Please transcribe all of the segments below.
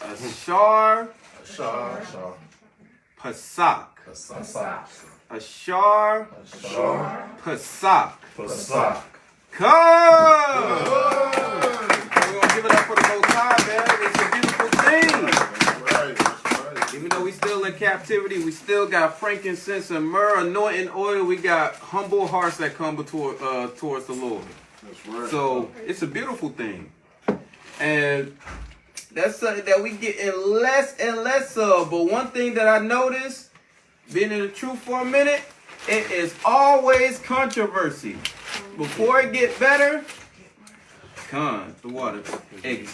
Ashar. Pasak. Ashar. Pasak. Come! We're going to give it up for the Most High, man. It's a beautiful thing. Even though we still in captivity, we still got frankincense and myrrh, anointing oil. We got humble hearts that come towards the Lord. That's right. So it's a beautiful thing. And that's something that we get less and less of. But one thing that I noticed, being in the truth for a minute, it is always controversy. Before it get better, the water.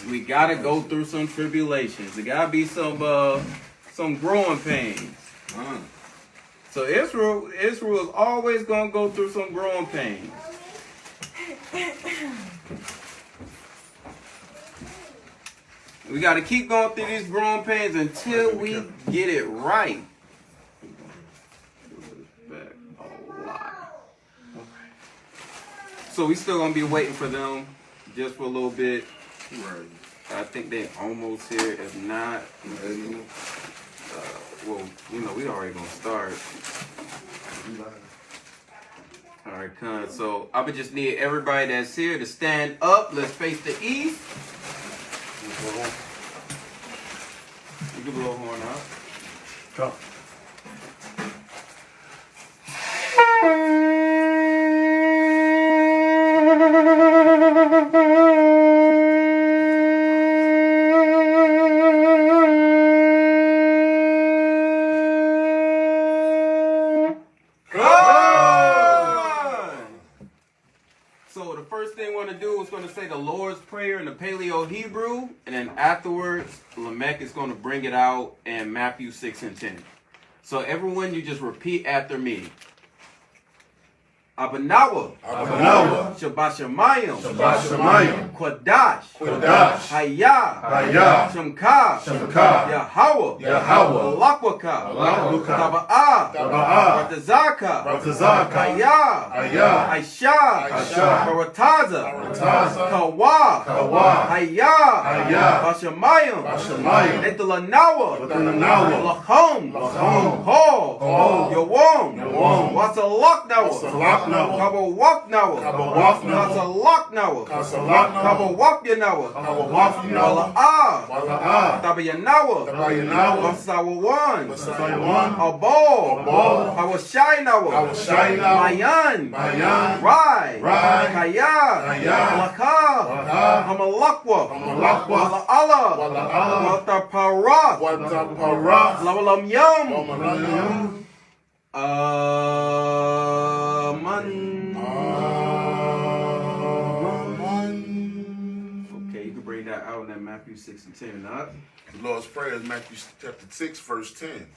We gotta go through some tribulations. There gotta be some growing pains. So Israel is always gonna go through some growing pains. We gotta keep going through these growing pains until we get it right. So we still gonna be waiting for them just for a little bit. Right. I think they almost here. If not, well, we already gonna start. All right, Con. So I would just need everybody that's here to stand up. Let's face the east. You can blow a horn out. Come. Say the Lord's Prayer in the Paleo Hebrew, and then afterwards, Lamech is going to bring it out in Matthew 6 and 10. So everyone, you just repeat after me. Abanawa. Shabbat Shemayim. Quadash. Hayah. Shamka. Yahweh. Alakwaka. Taba'ah. Ratazaka. Hayah. Aisha. Barataza. Kawa. Hayah. Bashamayim. Netalanawa. Lachom. Ho. Yawom. Wasalaknawa. Kabawak Nawa. Kasalak Nawa. Kabawak Yanawa. Wala'ah. Tabayanawa. Wasawawan. Abol. Hawashai Nawa. Mayan. Rai. Kaya. Laka. Hamalakwa. Wala'ala. Watapara. Lawalam Yam. Okay, you can bring that out in that Matthew 6 and 10. Huh? The Lord's Prayer is Matthew chapter 6, verse 10.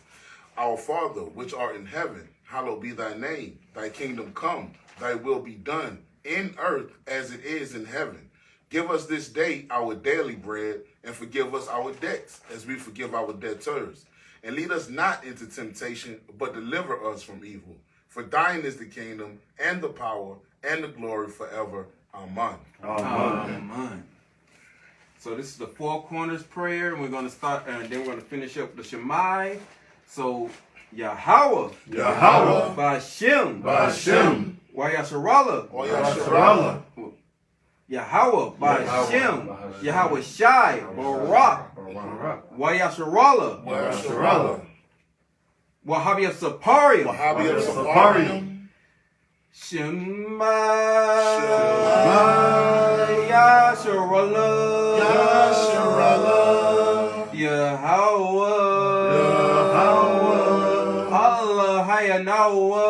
Our Father, which art in heaven, hallowed be thy name. Thy kingdom come, thy will be done, in earth as it is in heaven. Give us this day our daily bread, and forgive us our debts, as we forgive our debtors. And lead us not into temptation, but deliver us from evil. For thine is the kingdom, and the power, and the glory forever. Amen. Amen. So this is the Four Corners Prayer, and we're going to start, and then we're going to finish up with the Shemai. So, Yahweh. Ba'ashem. Wayasharallah. Yahweh. Ba'ashem. Yahweh Shai. Barak. Wayasharallah. Wahabi of Saparium. Shema Yasharallah. Yahweh. Allah Hayanawa.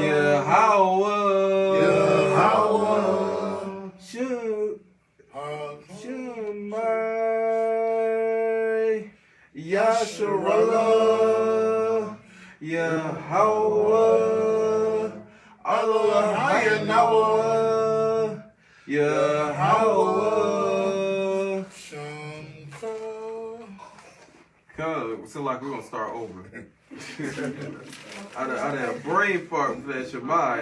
Yahweh. Shema Yasharallah. Yahweh. Allah Hayanawa. Yahweh. So like we're gonna start over. I had a brain fart for that Shemai.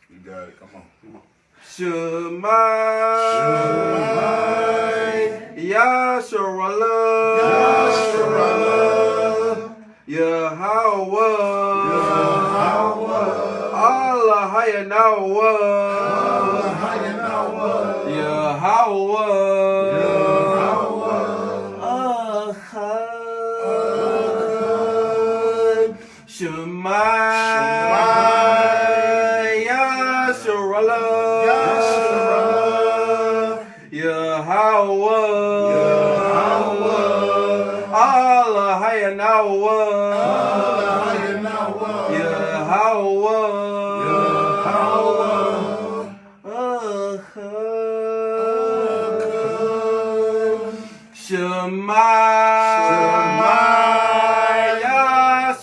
You got it. Come on. Shema, Yasharallah, Yahweh, Allah Ayanyah, Yahweh, Shema, Yasharallah, Yahweh, Allah Shema, Yasharallah,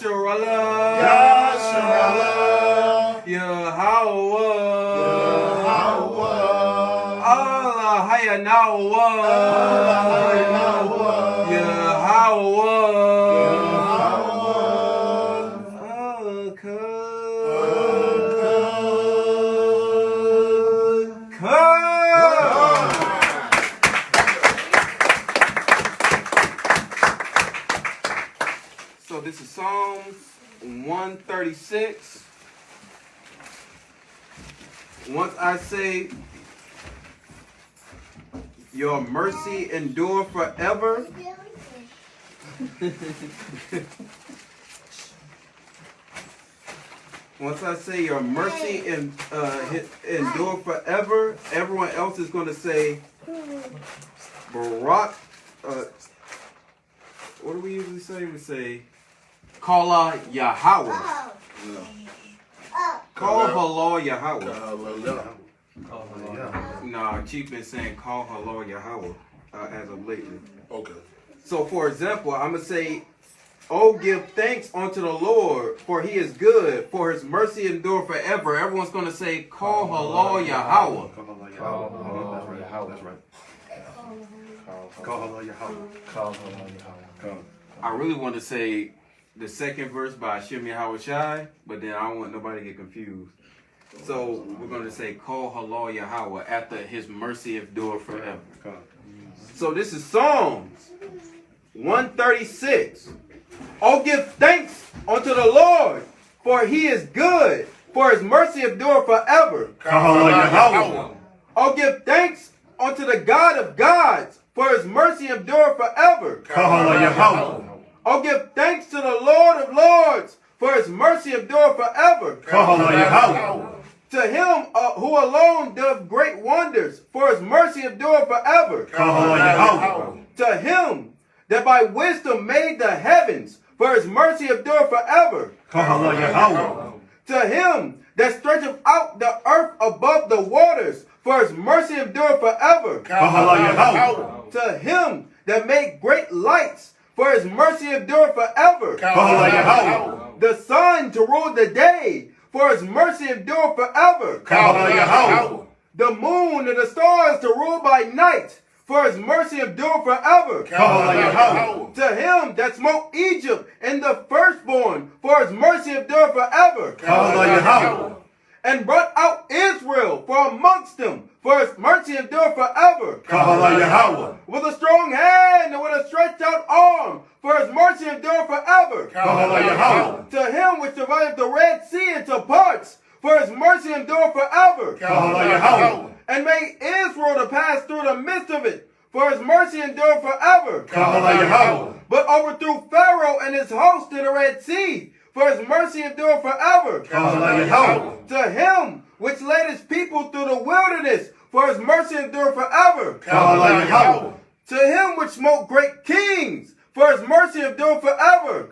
Yahweh, Allah So this is Psalms 136. Once I say, your mercy endure forever. Once I say your mercy endure forever, everyone else is going to say, Barak. What do we usually say? We say, Kala Yahweh. Call hello Yahweh. Nah, Chief been saying call hello Yahweh as of lately. Okay. So for example, I'm going to say, oh, give thanks unto the Lord, for he is good, for his mercy endure forever. Everyone's going to say, call hello Yahweh. That's right. Call hello Yahweh. I really want to say the second verse by H.O.I, but then I don't want nobody to get confused. So we're going to say, call hello Yahweh after his mercy endure forever. So this is Psalms 136. Oh, give thanks unto the Lord, for he is good, for his mercy endure forever. Oh, give thanks unto the God of gods, for his mercy endure forever. Oh, give thanks to the Lord of lords, for his mercy endure forever. To him who alone doth great wonders, for his mercy endure forever. To him that by wisdom made the heavens, for his mercy endure forever. To him that stretcheth out the earth above the waters, for his mercy endure forever. To him that made great lights, for his mercy endure forever. The sun to rule the day, for his mercy endure forever. The moon and the stars to rule by night, for his mercy endure forever. To him that smote Egypt and the firstborn, for his mercy endure forever. And brought out Israel from amongst them, for his mercy endure forever. With a strong hand and with a stretched out arm, for his mercy endure forever. To him which divided the Red Sea into parts, for his mercy endure forever. And made Israel to pass through the midst of it, for his mercy endure forever. But overthrew Pharaoh and his host in the Red Sea, for his mercy endure forever. To him which led his people through the wilderness, for his mercy endure forever. To him which smote great kings, for his mercy endure forever.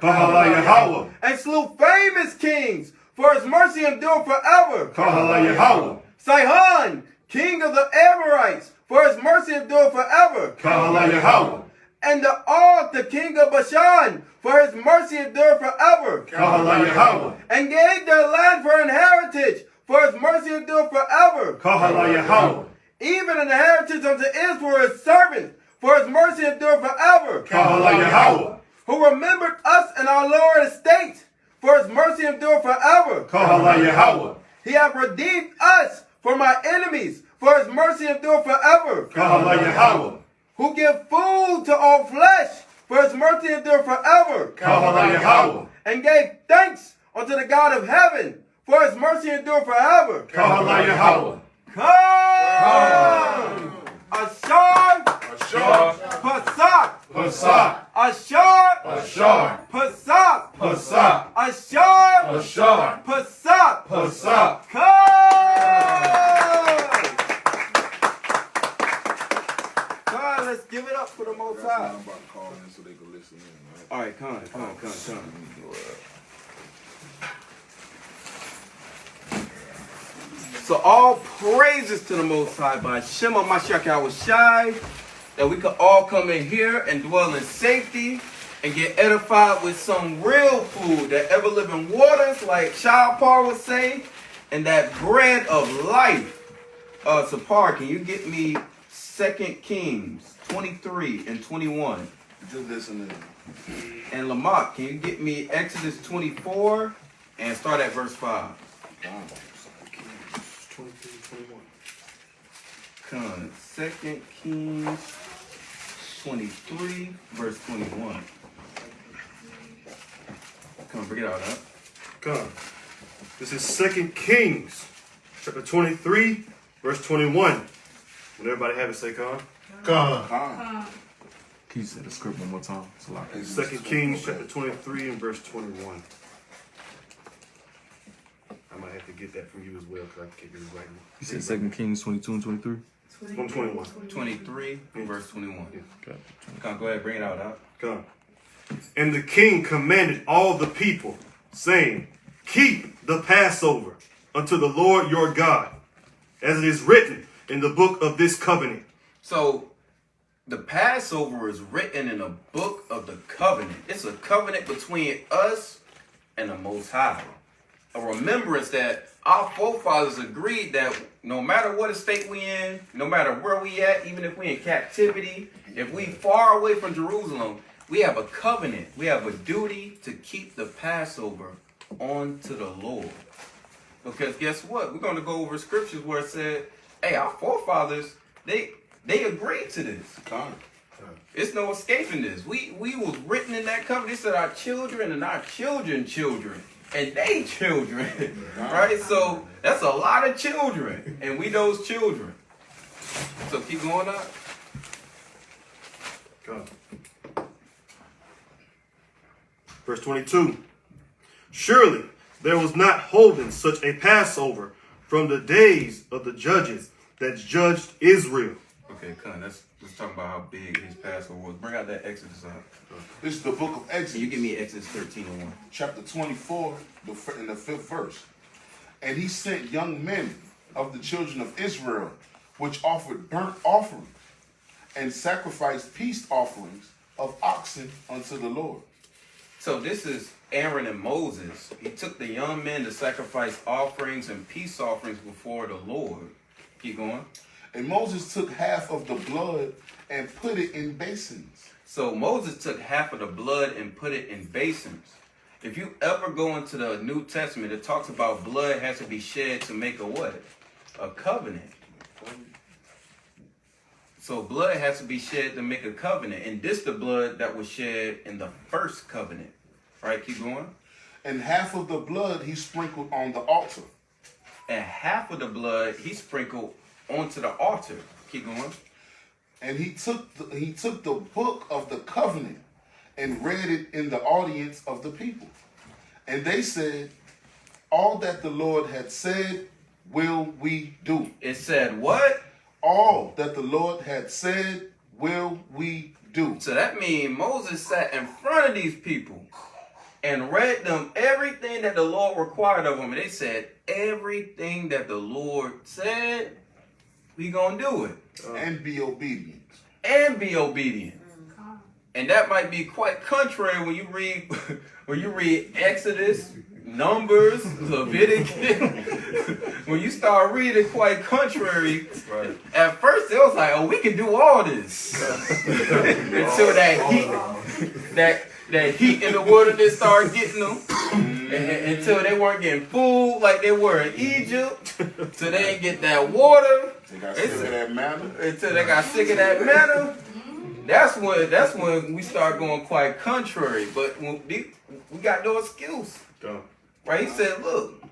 And slew famous kings, for his mercy endure forever. Sihon, king of the Amorites, for his mercy endure forever. And the Og, the king of Bashan, for his mercy endure forever. And gave their land for inheritance, for his mercy endure forever. Even an inheritance unto Israel his servant, for his mercy endure forever. Who remembered us in our lower estate, for his mercy endure forever. He hath redeemed us from our enemies, for his mercy endure forever. Yahweh. Who give food to all flesh, for his mercy endure forever. Yahweh. And gave thanks unto the God of heaven, for his mercy endure forever. Yahweh. Come! Ashar, Ashar, Pasak, Pasak. Ashar, Ashar. Pasak, Pasak. Ashar, Ashar. Pasak, Pasak. Come, let's give it up for the Most High. I'm about to call in so they can listen in. Right? All right, come. So all praises to the Most High by Shema Mashiach H.O.I, that we could all come in here and dwell in safety and get edified with some real food, that ever-living waters, like Shahpar would say, and that bread of life. Sapar, can you get me 2 Kings 23 and 21? Just listen in. And Lamont, can you get me Exodus 24 and start at verse 5? 21. 2 Kings 23, verse 21. Come on, bring it out, huh? Come. This is 2 Kings, chapter 23, verse 21. When everybody have it, say come. Come. Can you say the script one more time? It's a lot. 2 Kings, chapter 23, and verse 21. I might have to get that from you as well, because I can't get it right now. You said 2 Kings 22 and 23? 121. 23, verse 21. Okay. Come on, go ahead, bring it out, huh? Come. And the king commanded all the people, saying, keep the Passover unto the Lord your God, as it is written in the book of this covenant. So, the Passover is written in a book of the covenant. It's a covenant between us and the Most High. A remembrance that our forefathers agreed that no matter what state we in, no matter where we at, even if we in captivity, if we far away from Jerusalem, we have a covenant. We have a duty to keep the Passover unto the Lord. Because guess what? We're going to go over scriptures where it said, hey, our forefathers, they agreed to this. Come. It's no escaping this. We was written in that covenant. It said our children and our children's children and they children, right? So that's a lot of children, and we those children. So keep going up. Come. Verse 22. Surely there was not holden such a Passover from the days of the judges that judged Israel. Okay, come. Let's talk about how big his Passover was. Bring out that Exodus out. This is the book of Exodus. Can you give me Exodus 13 and 1? Chapter 24, in the 5th verse. And he sent young men of the children of Israel, which offered burnt offerings and sacrificed peace offerings of oxen unto the Lord. So this is Aaron and Moses. He took the young men to sacrifice offerings and peace offerings before the Lord. Keep going. And Moses took half of the blood and put it in basins. So Moses took half of the blood and put it in basins. If you ever go into the New Testament, it talks about blood has to be shed to make a what? A covenant. So blood has to be shed to make a covenant. And this the blood that was shed in the first covenant. Right, keep going. And half of the blood he sprinkled on the altar. And half of the blood he sprinkled onto the altar. Keep going. And he took the book of the covenant and read it in the audience of the people. And they said, all that the Lord had said will we do. It said what? All that the Lord had said will we do. So that means Moses sat in front of these people and read them everything that the Lord required of them. And they said, everything that the Lord said, we gonna do it. And be obedient. And be obedient. And that might be quite contrary when you read Exodus, Numbers, Leviticus. When you start reading quite contrary, right. At first it was like, oh, we can do all this. Until that heat in the wilderness started getting them. until they weren't getting food like they were in Egypt, till they didn't get that water. They got sick of that manna. Until they got sick of that manna. That's when we start going quite contrary. But when we got no excuse. Right? He said, look,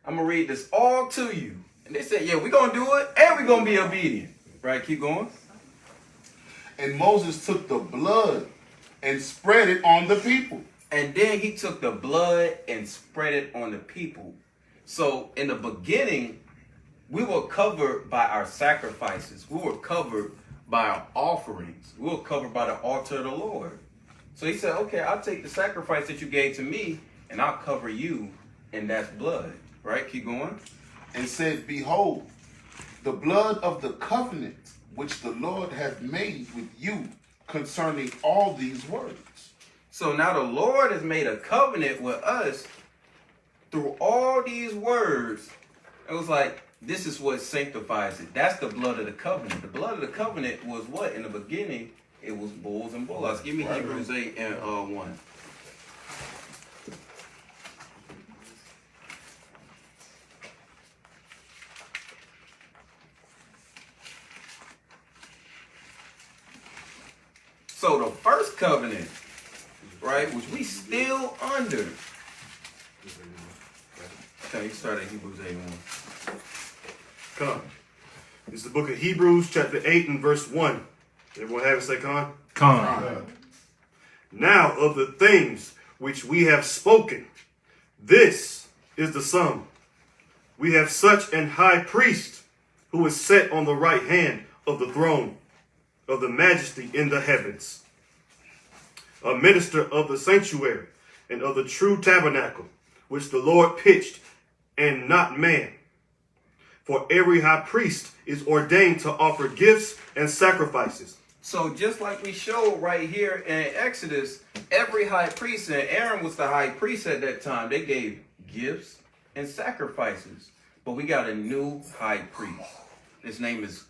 I'm going to read this all to you. And they said, yeah, we're going to do it and we're going to be obedient. Right? Keep going. And Moses took the blood and spread it on the people. And then he took the blood and spread it on the people. So in the beginning, we were covered by our sacrifices. We were covered by our offerings. We were covered by the altar of the Lord. So he said, okay, I'll take the sacrifice that you gave to me and I'll cover you in that blood. Right? Keep going. And said, behold, the blood of the covenant which the Lord hath made with you concerning all these words. So now the Lord has made a covenant with us through all these words. It was like, this is what sanctifies it. That's the blood of the covenant. The blood of the covenant was what? In the beginning, it was bulls and bullocks. Give me Hebrews 8 and 1. So the first covenant, right, which we still under. Okay, you start at Hebrews 8:1. Come. It's the book of Hebrews, chapter 8 and verse 1. Everyone have it, say con? Con. Now of the things which we have spoken, this is the sum. We have such an high priest who is set on the right hand of the throne of the majesty in the heavens, a minister of the sanctuary and of the true tabernacle, which the Lord pitched, and not man. For every high priest is ordained to offer gifts and sacrifices. So just like we showed right here in Exodus, every high priest, and Aaron was the high priest at that time, they gave gifts and sacrifices. But we got a new high priest. His name is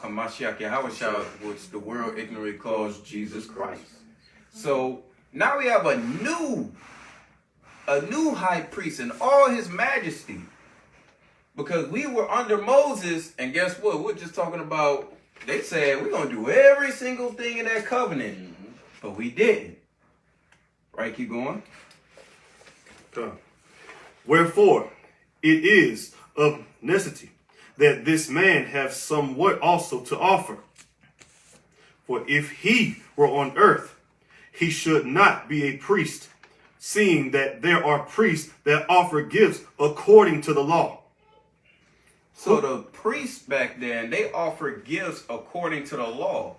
Hamashiach Yahushua, which the world ignorantly calls Jesus Christ. So now we have a new high priest in all his majesty. Because we were under Moses, and guess what? We're just talking about, they said we're going to do every single thing in that covenant. But we didn't. Right, keep going. Wherefore, it is of necessity that this man have somewhat also to offer. For if he were on earth, he should not be a priest, seeing that there are priests that offer gifts according to the law. So the priests back then, they offered gifts according to the law.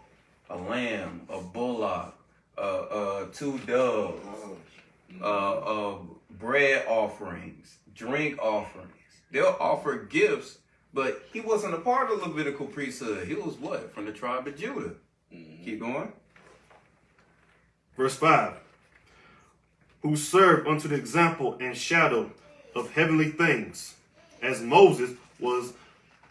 A lamb, a bullock, 2 doves, bread offerings, drink offerings. They'll offer gifts, but he wasn't a part of the Levitical priesthood. He was what? From the tribe of Judah. Keep going. Verse 5. Who served unto the example and shadow of heavenly things, as Moses was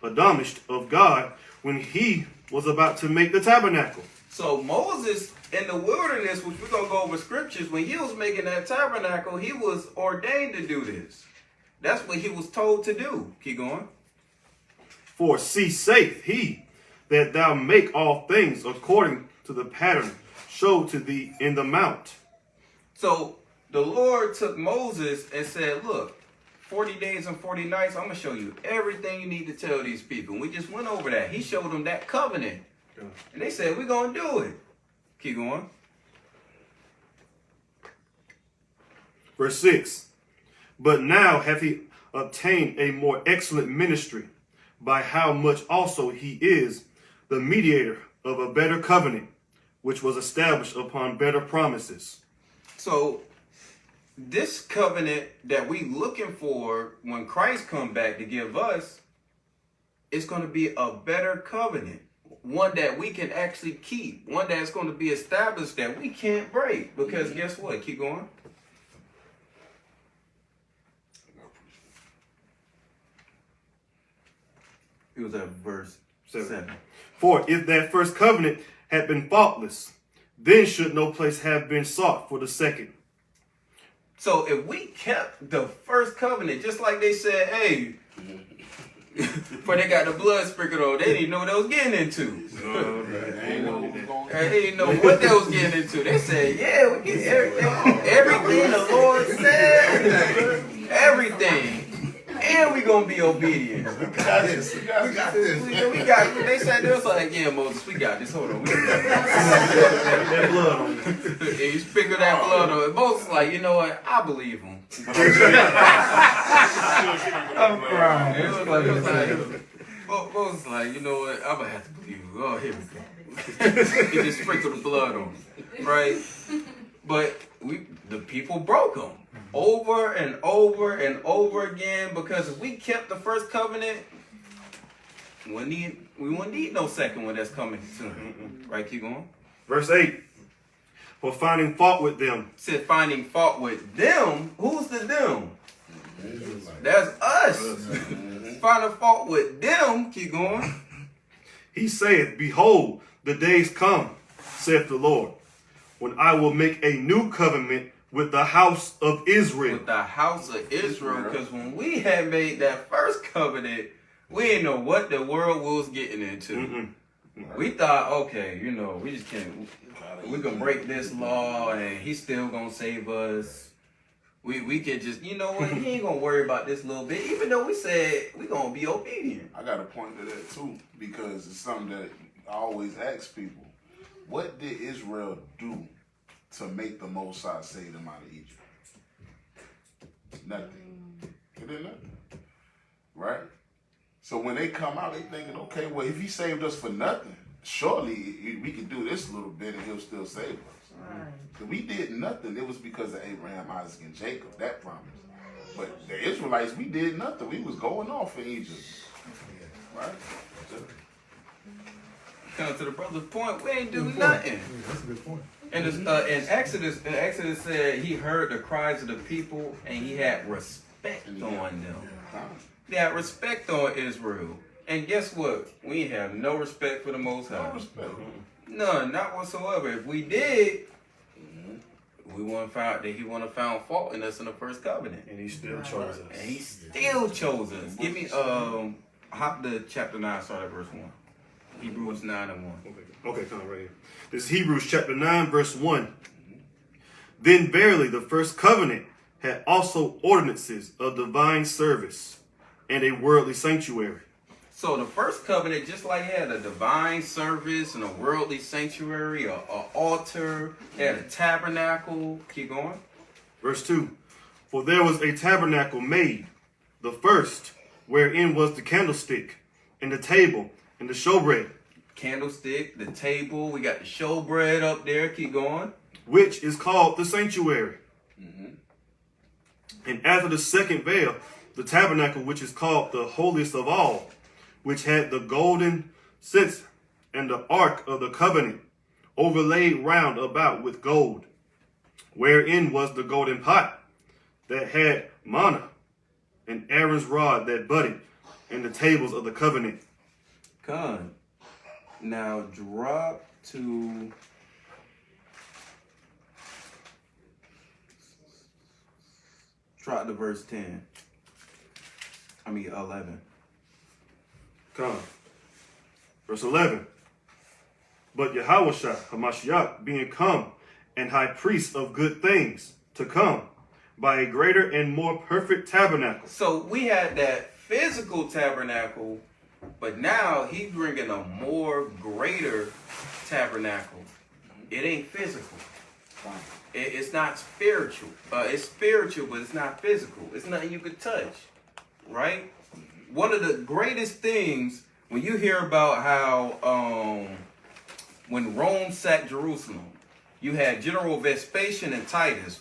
admonished of God when he was about to make the tabernacle. So Moses in the wilderness, which we're going to go over scriptures, when he was making that tabernacle, he was ordained to do this. That's what he was told to do. Keep going. For see, saith he, that thou make all things according to the pattern showed to thee in the mount. So the Lord took Moses and said, look, 40 days and 40 nights, I'm going to show you everything you need to tell these people. And we just went over that. He showed them that covenant. And they said, we're going to do it. Keep going. Verse 6. But now hath he obtained a more excellent ministry, by how much also he is the mediator of a better covenant, which was established upon better promises. So this covenant that we looking for when Christ come back to give us, it's going to be a better covenant. One that we can actually keep. One that's going to be established that we can't break. Because guess what? Keep going. It was at verse 7. For if that first covenant had been faultless, then should no place have been sought for the second. So if we kept the first covenant, just like they said, hey, before they got the blood sprinkled on, they didn't know what they was getting into. They didn't know what they was getting into. They said, yeah, we get everything the Lord said, everything. And we gonna be obedient. We got this. We got this. They said, they was like, yeah, Moses, we got this. Hold on. We got That blood on you. he sprinkled that blood on it. Moses like, you know what? I believe him. I'm crying. It was like, Moses like, you know what? I'm gonna have to believe you. Oh, here we go. He just sprinkled the blood on it, right? But the people broke them over and over and over again, because if we kept the first covenant, we wouldn't need no second one that's coming soon. Right? Keep going. Verse 8. For finding fault with them. Said finding fault with them. Who's the them? That's us. Finding fault with them. Keep going. He saith, behold, the days come, saith the Lord, when I will make a new covenant with the house of Israel. With the house of Israel. Because when we had made that first covenant, we didn't know what the world was getting into. We thought, okay, you know, we just can't. We can break this law and he's still gonna save us. We could just, you know what, he ain't gonna worry about this little bit, even though we said we gonna be obedient. I got a point to that too, because it's something that I always ask people. What did Israel do to make the Most High save them out of Egypt? Nothing. They did nothing. Right? So when they come out, they thinking, okay, well, if he saved us for nothing, surely we can do this a little bit and he'll still save us. Right. If we did nothing, it was because of Abraham, Isaac, and Jacob, that promise. But the Israelites, we did nothing. We was going off in Egypt. Right? Come to the brother's point, we ain't do nothing. That's a good point. And in Exodus said he heard the cries of the people and he had respect on them. He had respect on Israel. And guess what? We have no respect for the Most High. No respect. None, not whatsoever. If we did, we wouldn't found that he wouldn't have found fault in us in the first covenant. And he still chose us. And he still chose us. Give me hop to chapter 9, start at verse 1. Hebrews 9 and 1. Okay, come on right here. This is Hebrews chapter 9, verse 1. Then verily the first covenant had also ordinances of divine service and a worldly sanctuary. So the first covenant, just like it had a divine service and a worldly sanctuary, an altar, had a tabernacle. Keep going. Verse 2. For there was a tabernacle made, the first, wherein was the candlestick, and the table, and the showbread. Candlestick, the table, we got the showbread up there. Keep going. Which is called the sanctuary. And after the second veil, the tabernacle, which is called the holiest of all, which had the golden censer and the ark of the covenant overlaid round about with gold, wherein was the golden pot that had manna, and Aaron's rod that budded, and the tables of the covenant. Come. Now drop to verse 10. 11. Come. Verse 11. But Yahushua HaMashiach being come, and high priest of good things to come, by a greater and more perfect tabernacle. So we had that physical tabernacle, but now he's bringing a more greater tabernacle. It ain't physical. It's not spiritual. It's spiritual, but it's not physical. It's nothing you could touch, right? One of the greatest things when you hear about how when Rome sacked Jerusalem, you had General Vespasian and Titus.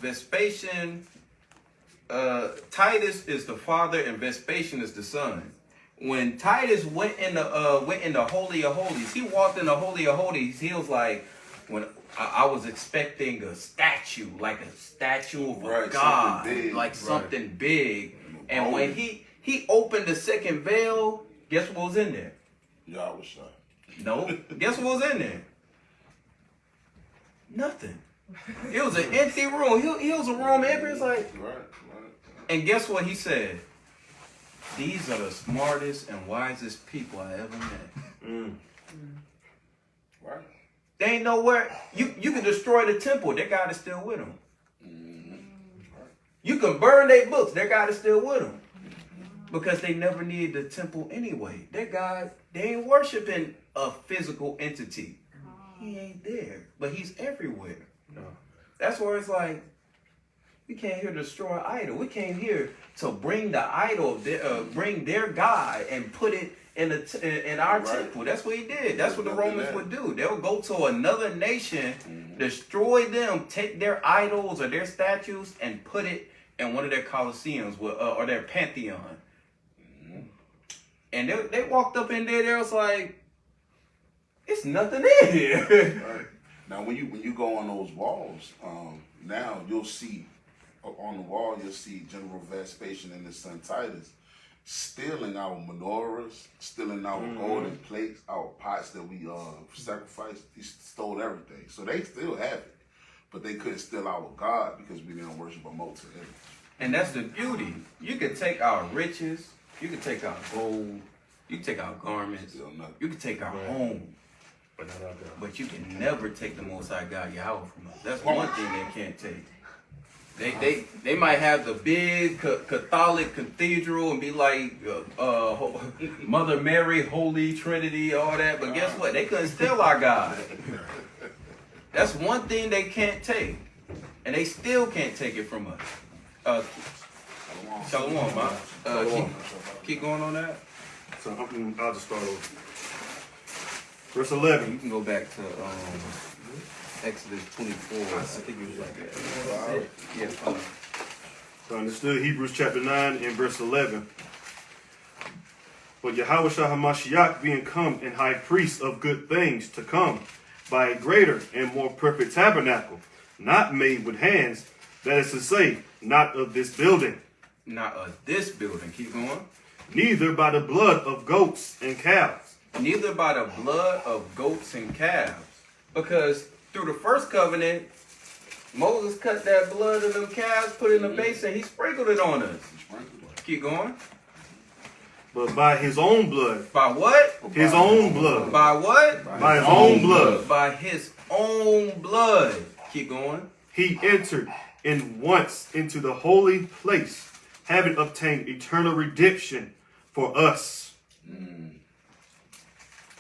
Titus is the father and Vespasian is the son. When Titus went in the Holy of Holies, he walked in the Holy of Holies. He was like, when I was expecting a statue, like a statue of a god, something big. And when he opened the second veil, guess what was in there? Yahushua. No. Guess what was in there? Nothing. It was an empty room. He was a room empty. It's like, Right. and guess what he said? These are the smartest and wisest people I ever met. Right. They ain't nowhere. You can destroy the temple. Their God is still with them. You can burn their books. Their God is still with them. Because they never needed the temple anyway. Their God, they ain't worshiping a physical entity. He ain't there. But he's everywhere. No. That's where it's like, we came here to destroy an idol. We came here to bring the idol, bring their God and put it in our temple. That's what he did. That's what the Romans would do. They would go to another nation, destroy them, take their idols or their statues and put it in one of their coliseums or their pantheon. And they walked up in there. They was like, "It's nothing in here." Right. Now, when you go on those walls, now you'll see on the wall, you'll see General Vespasian and his son Titus stealing our menorahs, stealing our golden plates, our pots that we sacrificed. He stole everything. So they still have it, but they couldn't steal our God because we didn't worship a molten image. And that's the beauty. You can take our riches, you can take our gold, you can take our garments, Still nothing. you can take our home, But not out there. but you can never take the Most High God Yahweh from us. That's one thing they can't take. They might have the big Catholic cathedral and be like Mother Mary, Holy Trinity, all that. But guess what? They couldn't steal our God. That's one thing they can't take, and they still can't take it from us. Shalom, man. Keep going on that. So I'll just start over. Verse 11. You can go back to Exodus 24. I think it was like that. Yeah, fine. So understood Hebrews chapter 9 and verse 11. But Yahweh HaMashiach being come and high priest of good things to come by a greater and more perfect tabernacle, not made with hands, that is to say, not of this building. Not this building. Keep going. Neither by the blood of goats and calves. Neither by the blood of goats and calves. Because through the first covenant, Moses cut that blood of them calves, put it in a basin, he sprinkled it on us. Keep going. But by his own blood. By what? His own blood. By what? By his own blood. By his own blood. Keep going. He entered in once into the holy place, having obtained eternal redemption for us.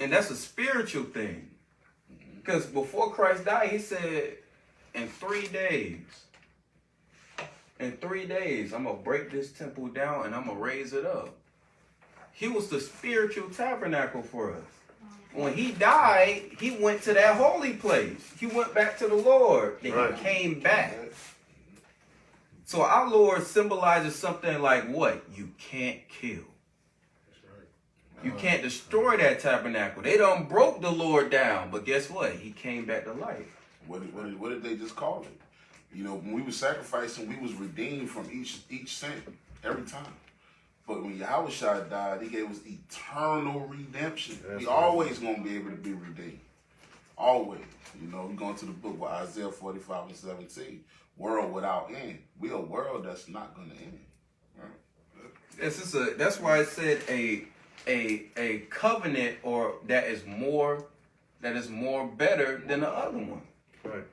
And that's a spiritual thing. Because before Christ died, he said, in 3 days, I'm going to break this temple down and I'm going to raise it up. He was the spiritual tabernacle for us. When he died, he went to that holy place. He went back to the Lord. And Right. he came back. So our Lord symbolizes something like what? You can't kill. You can't destroy that tabernacle. They done broke the Lord down. But guess what? He came back to life. What did they just call it? You know, when we were sacrificing, we was redeemed from each sin every time. But when Yahushua died, he gave us eternal redemption. We always gonna be able to be redeemed. Always. You know, we going to the book with Isaiah 45 and 17. World without end. We a world that's not gonna end. Right? That's why it said a covenant or that is more better than the other one. Right.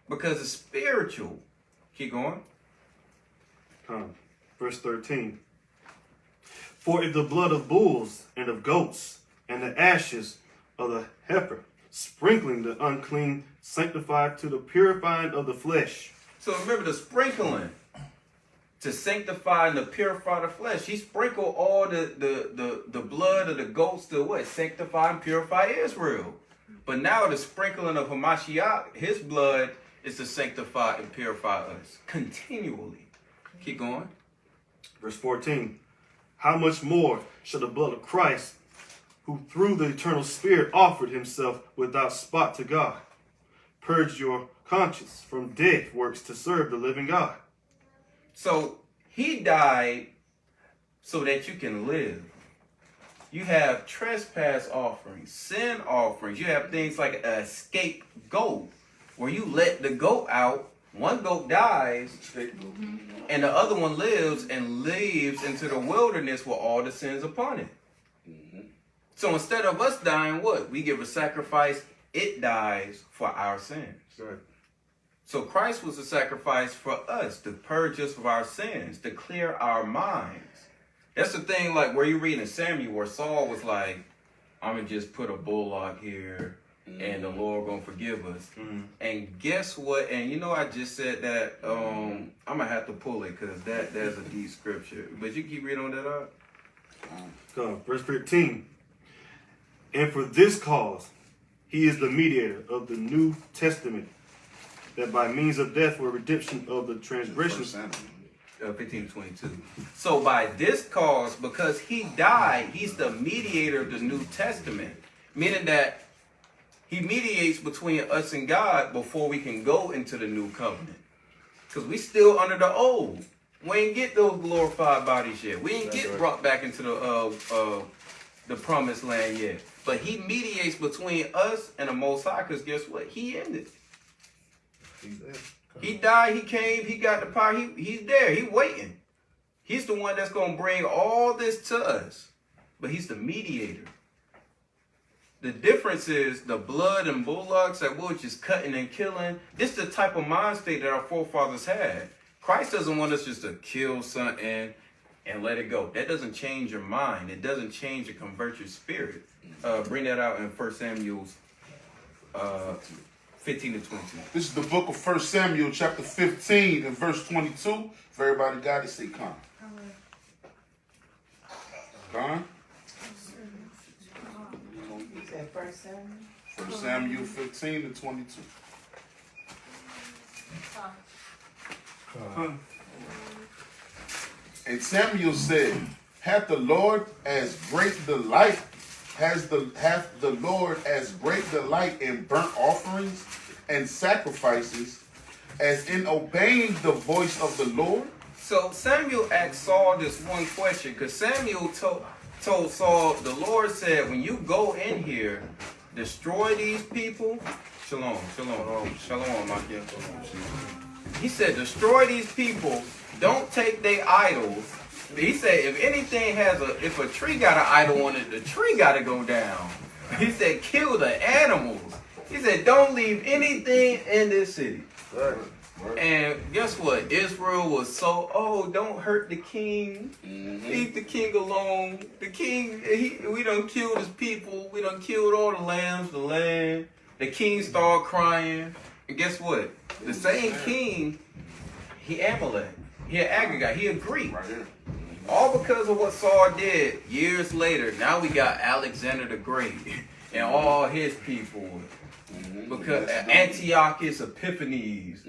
Because it's spiritual. Keep going. Verse 13. For if the blood of bulls and of goats and the ashes of the heifer, sprinkling the unclean, sanctified to the purifying of the flesh. So remember the sprinkling. To sanctify and to purify the flesh. He sprinkled all the blood of the goats to what? Sanctify and purify Israel. But now the sprinkling of Hamashiach, his blood, is to sanctify and purify us continually. Keep going. Verse 14. How much more shall the blood of Christ, who through the eternal Spirit offered himself without spot to God, purge your conscience from dead works to serve the living God? So he died so that you can live. You have trespass offerings, sin offerings. You have things like an scapegoat where you let the goat out, one goat dies, and the other one lives and leaves into the wilderness with all the sins upon it. So instead of us dying, what? We give a sacrifice, it dies for our sins. Right. So Christ was a sacrifice for us to purge us of our sins, to clear our minds. That's the thing, like where you read in Samuel, where Saul was like, I'm going to just put a bullock here and the Lord going to forgive us. And guess what? And you know, I just said that, I'm going to have to pull it because that's a deep scripture. But you keep reading on that up. Verse 15. And for this cause, he is the mediator of the New Testament, that by means of death for redemption of the transgressions. 15:22. So by this cause, because he died, he's the mediator of the New Testament, meaning that he mediates between us and God before we can go into the new covenant. Because we still under the old. We ain't get those glorified bodies yet. We ain't get brought back into the promised land yet. But he mediates between us and the Most High, because guess what? He in it. He died, he came, he got the power, he's there, he's waiting. He's the one that's going to bring all this to us. But he's the mediator. The difference is the blood and bullocks that we're just cutting and killing. This is the type of mind state that our forefathers had. Christ doesn't want us just to kill something and let it go. That doesn't change your mind. It doesn't change or convert your spirit. Bring that out in 1 Samuel 15 to 22. This is the book of 1 Samuel, chapter 15, and verse 22. If everybody got it, say come. Come. You said 1 Samuel? 1 Samuel 15 to 22. And Samuel said, hath the Lord as great delight hath the Lord as great delight in burnt offerings and sacrifices as in obeying the voice of the Lord? So Samuel asked Saul this one question, because Samuel told Saul, the Lord said, when you go in here, destroy these people. Shalom, my kid. He said, destroy these people. Don't take their idols. He said, if anything if a tree got an idol on it, the tree got to go down. He said, kill the animals. He said, don't leave anything in this city. Right. And guess what? Israel was so, don't hurt the king. Leave the king alone. The king, we done killed his people. We done killed all the lambs, the land. The king started crying. And guess what? The same king, he Amalek. He had Agagite. He agreed. Right here. All because of what Saul did years later. Now we got Alexander the Great and all his people. Because Antiochus Epiphanes,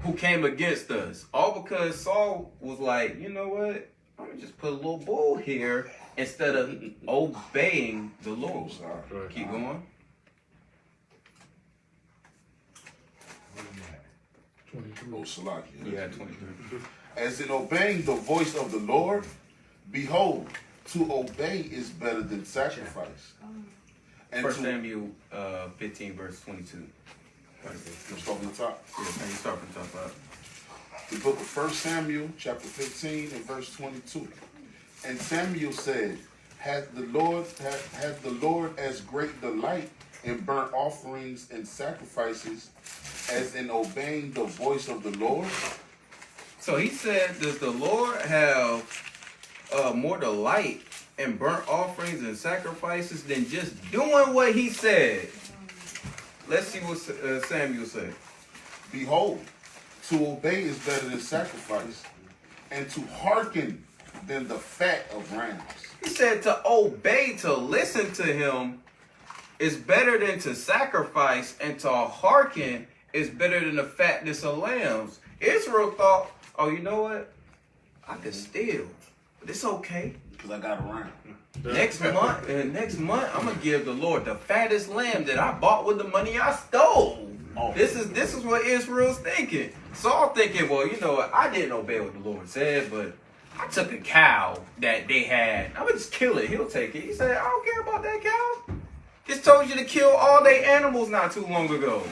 who came against us. All because Saul was like, you know what? I'm going to just put a little bull here instead of obeying the Lord. Keep going. 23. Oh, Salakia. Yeah, 23. As in obeying the voice of the Lord, behold, to obey is better than sacrifice. And 1 Samuel 15, verse 22. Let's start from the top. Yeah, man, you start from the top up. The book of 1 Samuel, chapter 15, and verse 22. And Samuel said, hath the Lord as great delight in burnt offerings and sacrifices as in obeying the voice of the Lord? So he said, does the Lord have more delight in burnt offerings and sacrifices than just doing what he said? Let's see what Samuel said. Behold, to obey is better than sacrifice, and to hearken than the fat of rams. He said to obey, to listen to him is better than to sacrifice, and to hearken is better than the fatness of lambs. Israel thought, oh, you know what? I could steal, but it's okay. Because I got a ram. Next month, I'm gonna give the Lord the fattest lamb that I bought with the money I stole. Oh. This is what Israel's thinking. Saul thinking, well, you know what? I didn't obey what the Lord said, but I took a cow that they had. I'm gonna just kill it. He'll take it. He said, I don't care about that cow. Just told you to kill all their animals not too long ago.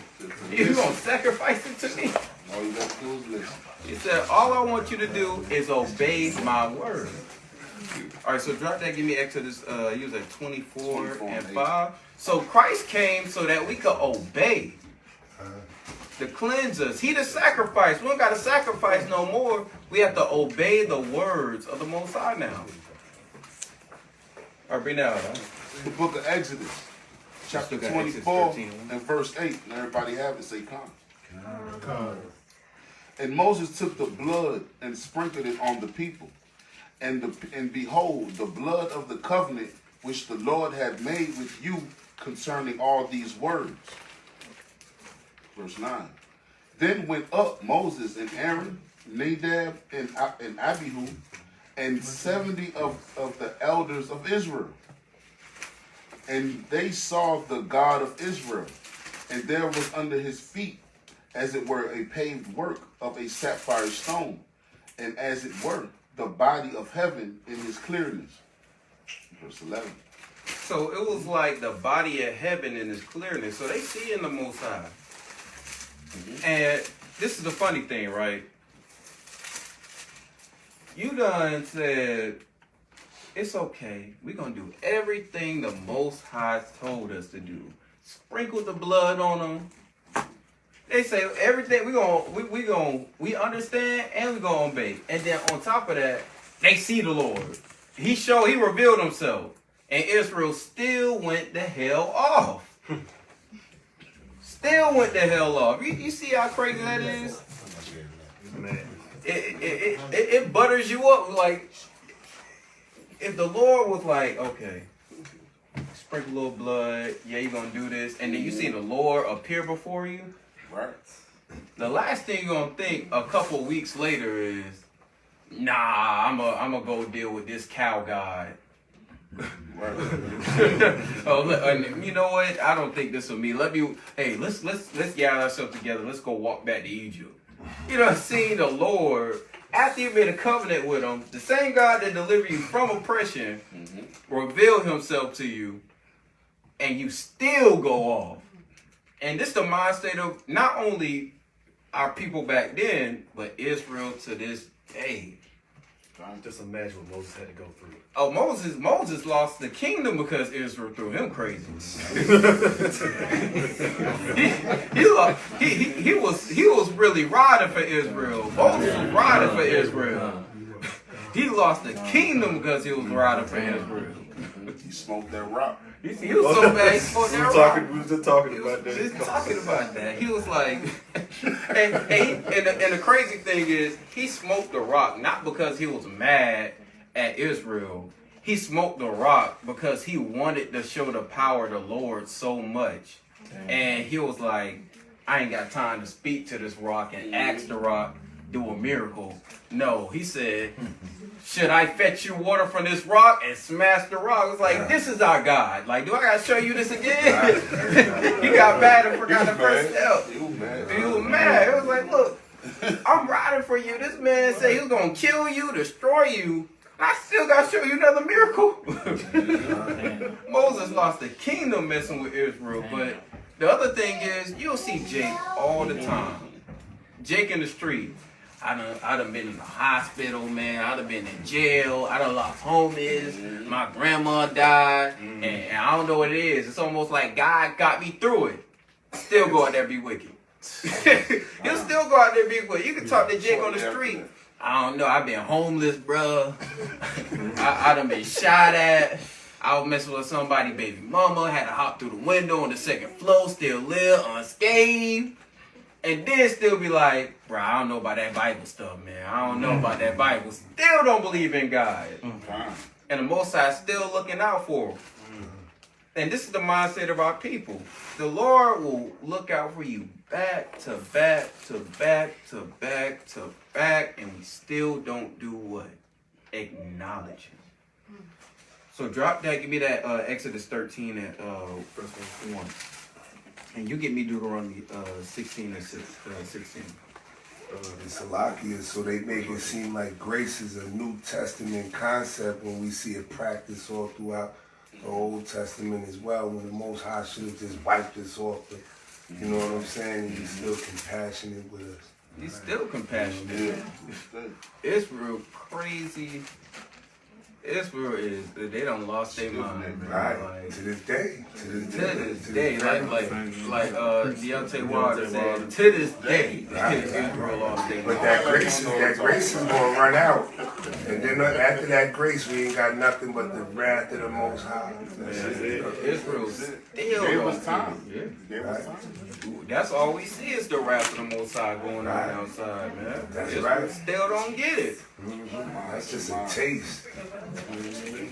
You gonna sacrifice it to me? All you got to do is listen. He said, all I want you to do is obey my word. All right, so drop that. Give me Exodus. You was at 24 and 5. So Christ came so that we could obey. To cleanse us. He the sacrifice. We don't got to sacrifice no more. We have to obey the words of the Most High now. All right, bring that out. Huh? The book of Exodus, chapter 24 and verse 8. And everybody have it, say come. And Moses took the blood and sprinkled it on the people. And behold, the blood of the covenant which the Lord had made with you concerning all these words. Verse 9. Then went up Moses and Aaron, Nadab and Abihu, and 70 of the elders of Israel. And they saw the God of Israel, and there was under his feet, as it were, a paved work of a sapphire stone, and as it were, the body of heaven in his clearness. Verse 11. So it was like the body of heaven in his clearness. So they see in the Most High. And this is the funny thing, right? You done said, it's okay. We're going to do everything the Most High told us to do. Sprinkle the blood on them. They say everything we understand and we're going to obey. And then on top of that, they see the Lord. He revealed himself. And Israel still went the hell off. Still went the hell off. You see how crazy that is? Man. It butters you up. Like, if the Lord was like, okay, sprinkle a little blood, yeah, you're going to do this, and then you see the Lord appear before you, Right. the last thing you're going to think a couple weeks later is, nah, I'm going to go deal with this cow god. You know what? I don't think this will me. Let's gather ourselves together. Let's go walk back to Egypt. You know, seeing the Lord after you made a covenant with him, the same God that delivered you from oppression, reveal himself to you, and you still go off. And this is the mindset of not only our people back then, but Israel to this day. Just imagine what Moses had to go through. Oh, Moses lost the kingdom because Israel threw him crazy. he was really riding for Israel. Moses was riding for Israel. He lost the kingdom because he was riding for Israel. He smoked that rock. He was so bad. He smoked that rock. We was just talking about that. Just talking about that. He was like, and the crazy thing is, he smoked the rock not because he was mad at Israel. He smoked the rock because he wanted to show the power of the Lord so much. Damn. And he was like, I ain't got time to speak to this rock and ask the rock do a miracle. No, he said, should I fetch you water from this rock and smash the rock? It's like, this is our God. Like, do I gotta show you this again? He got mad and forgot the first step. He was mad. It was like, look, I'm riding for you. This man said he was gonna kill you, destroy you. I still gotta show you another miracle. Moses lost the kingdom messing with Israel. But the other thing is, you'll see Jake all the time. Jake in the street. I done been in the hospital, man. I done been in jail. I done lost homies. My grandma died. And I don't know what it is. It's almost like God got me through it. Still go out there and be wicked. He'll still go out there and be wicked. You can talk to Jake on the street. I don't know. I've been homeless, bruh. I done been shot at. I was messing with somebody, baby mama. Had to hop through the window on the second floor. Still live unscathed. And then still be like, bro, I don't know about that Bible stuff, man. I don't know about that Bible. Still don't believe in God. And the Most High still looking out for them. And this is the mindset of our people. The Lord will look out for you back to back to back to back to back. And we still don't do what? Acknowledge Him. So drop that. Give me that Exodus 13 at verse 1. And you get me Deuteronomy 16 and 16. It's Salakia, so they make it seem like grace is a New Testament concept when we see it practiced all throughout the Old Testament as well, when the Most High should have just wiped us off You know what I'm saying? And he's still compassionate with us. He's still compassionate. Yeah. It's real crazy. Israel is they done lost their mind, man. Right. Like, To this day. to this day, like 𝐿𝐿 said, to this day, Israel lost their But mind. that grace is gonna run out. And then after that grace, we ain't got nothing but the wrath of the Most High. Israel still Gave us lost time. it. Yeah. Gave us time. That's all we see is the wrath of the Most High going on outside, man. That's Israel right. still don't get it. That's just a taste.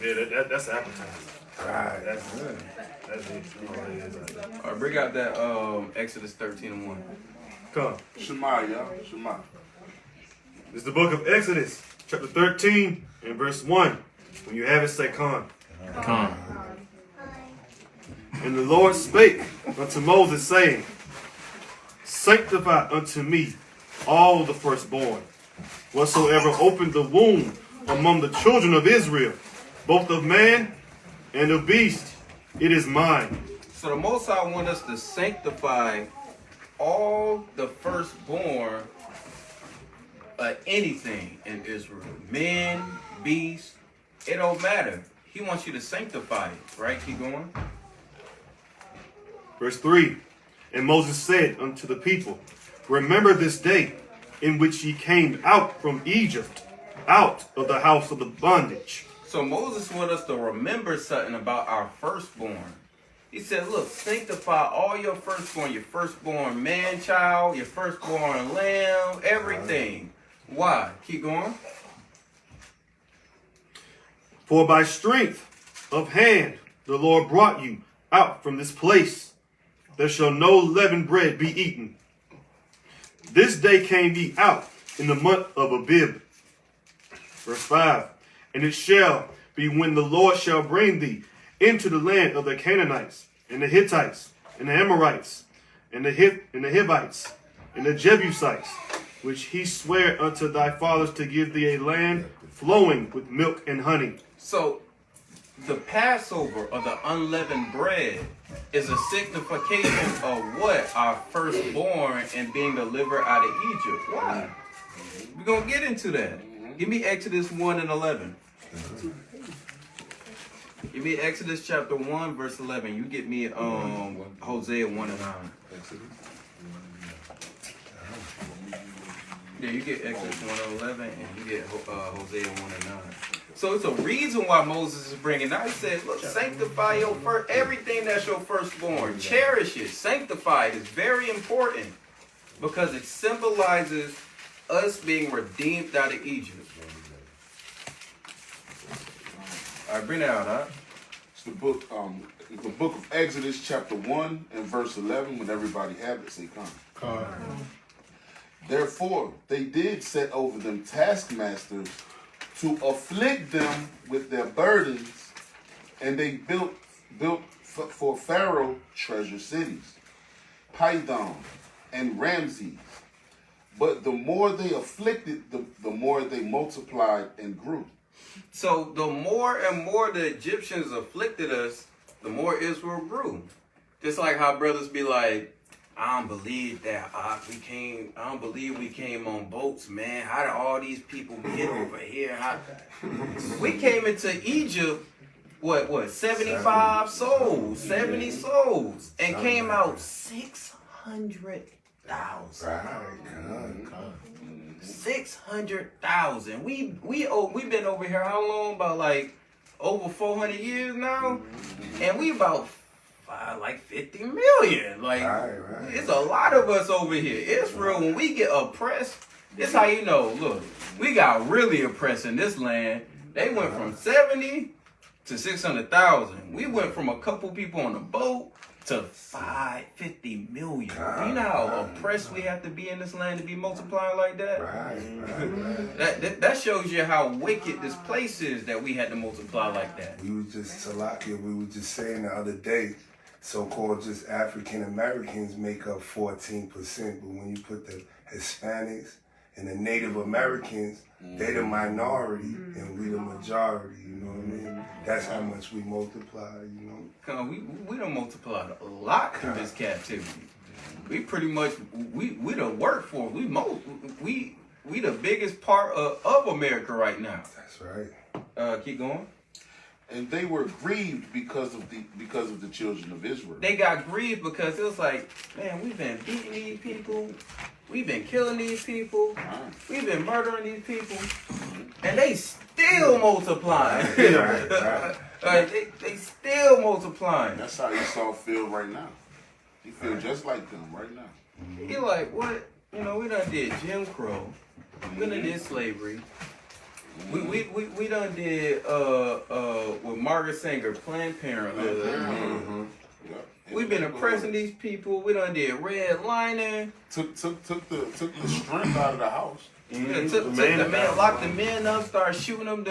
Yeah, that's appetizing. Right. That's it. All right, bring out that Exodus 13:1. Come. Shema, y'all. Shema. This is the book of Exodus, chapter 13, and verse 1. When you have it, say, Come. Come. And the Lord spake unto Moses, saying, Sanctify unto me all the firstborn, whatsoever opened the womb among the children of Israel, both of man and of beast, it is mine. So the Most High want us to sanctify all the firstborn of anything in Israel. Men, beasts, it don't matter. He wants you to sanctify it, right? Keep going. Verse 3. And Moses said unto the people, Remember this day in which ye came out from Egypt, out of the house of the bondage. So Moses wants us to remember something about our firstborn. He said, look, sanctify all your firstborn man child, your firstborn lamb, everything. Why? Keep going. For by strength of hand the Lord brought you out from this place. There shall no leavened bread be eaten. This day came ye out in the month of Abib. Verse 5. And it shall be when the Lord shall bring thee into the land of the Canaanites, and the Hittites, and the Amorites, and the Hivites, and the Jebusites, which he sware unto thy fathers to give thee a land flowing with milk and honey. So the Passover or the unleavened bread is a signification of what? Our firstborn and being delivered out of Egypt. Why? We're going to get into that. Give me Exodus 1:11. Give me Exodus chapter 1, verse 11. You get me Hosea 1:9. Yeah, you get Exodus 1:11 and you get Hosea 1:9. So it's a reason why Moses is bringing out. He said, look, sanctify your everything that's your firstborn. Cherish it. Sanctify it. It's very important because it symbolizes us being redeemed out of Egypt. All right, bring it out, huh? It's the book of Exodus, chapter 1 and verse 11. When everybody have it, say, Come. Therefore, they did set over them taskmasters to afflict them with their burdens, and they built for Pharaoh treasure cities, Pithom and Ramses. But the more they afflicted, the more they multiplied and grew. So the more and more the Egyptians afflicted us, the more Israel grew. Just like how brothers be like, I don't believe that I don't believe we came on boats, man. How did all these people get over here? We came into Egypt, what, 75 souls, 70 souls, and came out 600,000. 600,000. We've been over here how long? About like over 400 years now, and we about like 50 million. Like it's a lot of us over here. Israel, when we get oppressed, this how you know. Look, we got really oppressed in this land. They went from 70 to 600,000. We went from a couple people on a boat to 50 million. You know how oppressed we have to be in this land to be multiplying like that? That shows you how wicked this place is that we had to multiply like that. We were just saying the other day, so-called just African Americans make up 14%, but when you put the Hispanics and the Native Americans, they the minority and we the majority, you know what I mean? That's how much we multiply, you know? We done multiplied a lot through this captivity. we pretty much we the workforce. We the biggest part of America right now. That's right. Keep going. And they were grieved because of the children of Israel. They got grieved because it was like, man, we've been beating these people, we've been killing these people, we've been murdering these people, and they still multiplying. They still multiplying. That's how Esau feel right now. He feel just like them right now. He like, what? You know, we done did Jim Crow, we done did slavery. We done did with Margaret Sanger, Planned Parenthood. Mm-hmm. Yep. We've been oppressing these people. We done did redlining. Took the strength out of the house. Locked the men up, started shooting them,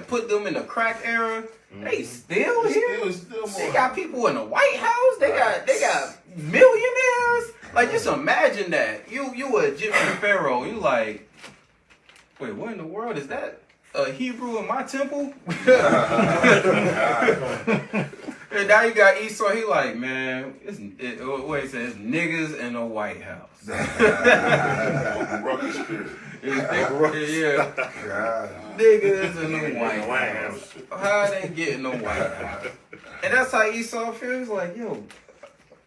put them in the crack era. They still here. They got people in the White House. They got millionaires. Like, just imagine that. You a Egyptian pharaoh. You like, wait, what in the world is that? A Hebrew in my temple? And now you got Esau. He like, man, what he says, niggas in the White House. Rugged spirit. Yeah. Niggas in the White House. How they get in the White House? And that's how Esau feels. Like, yo,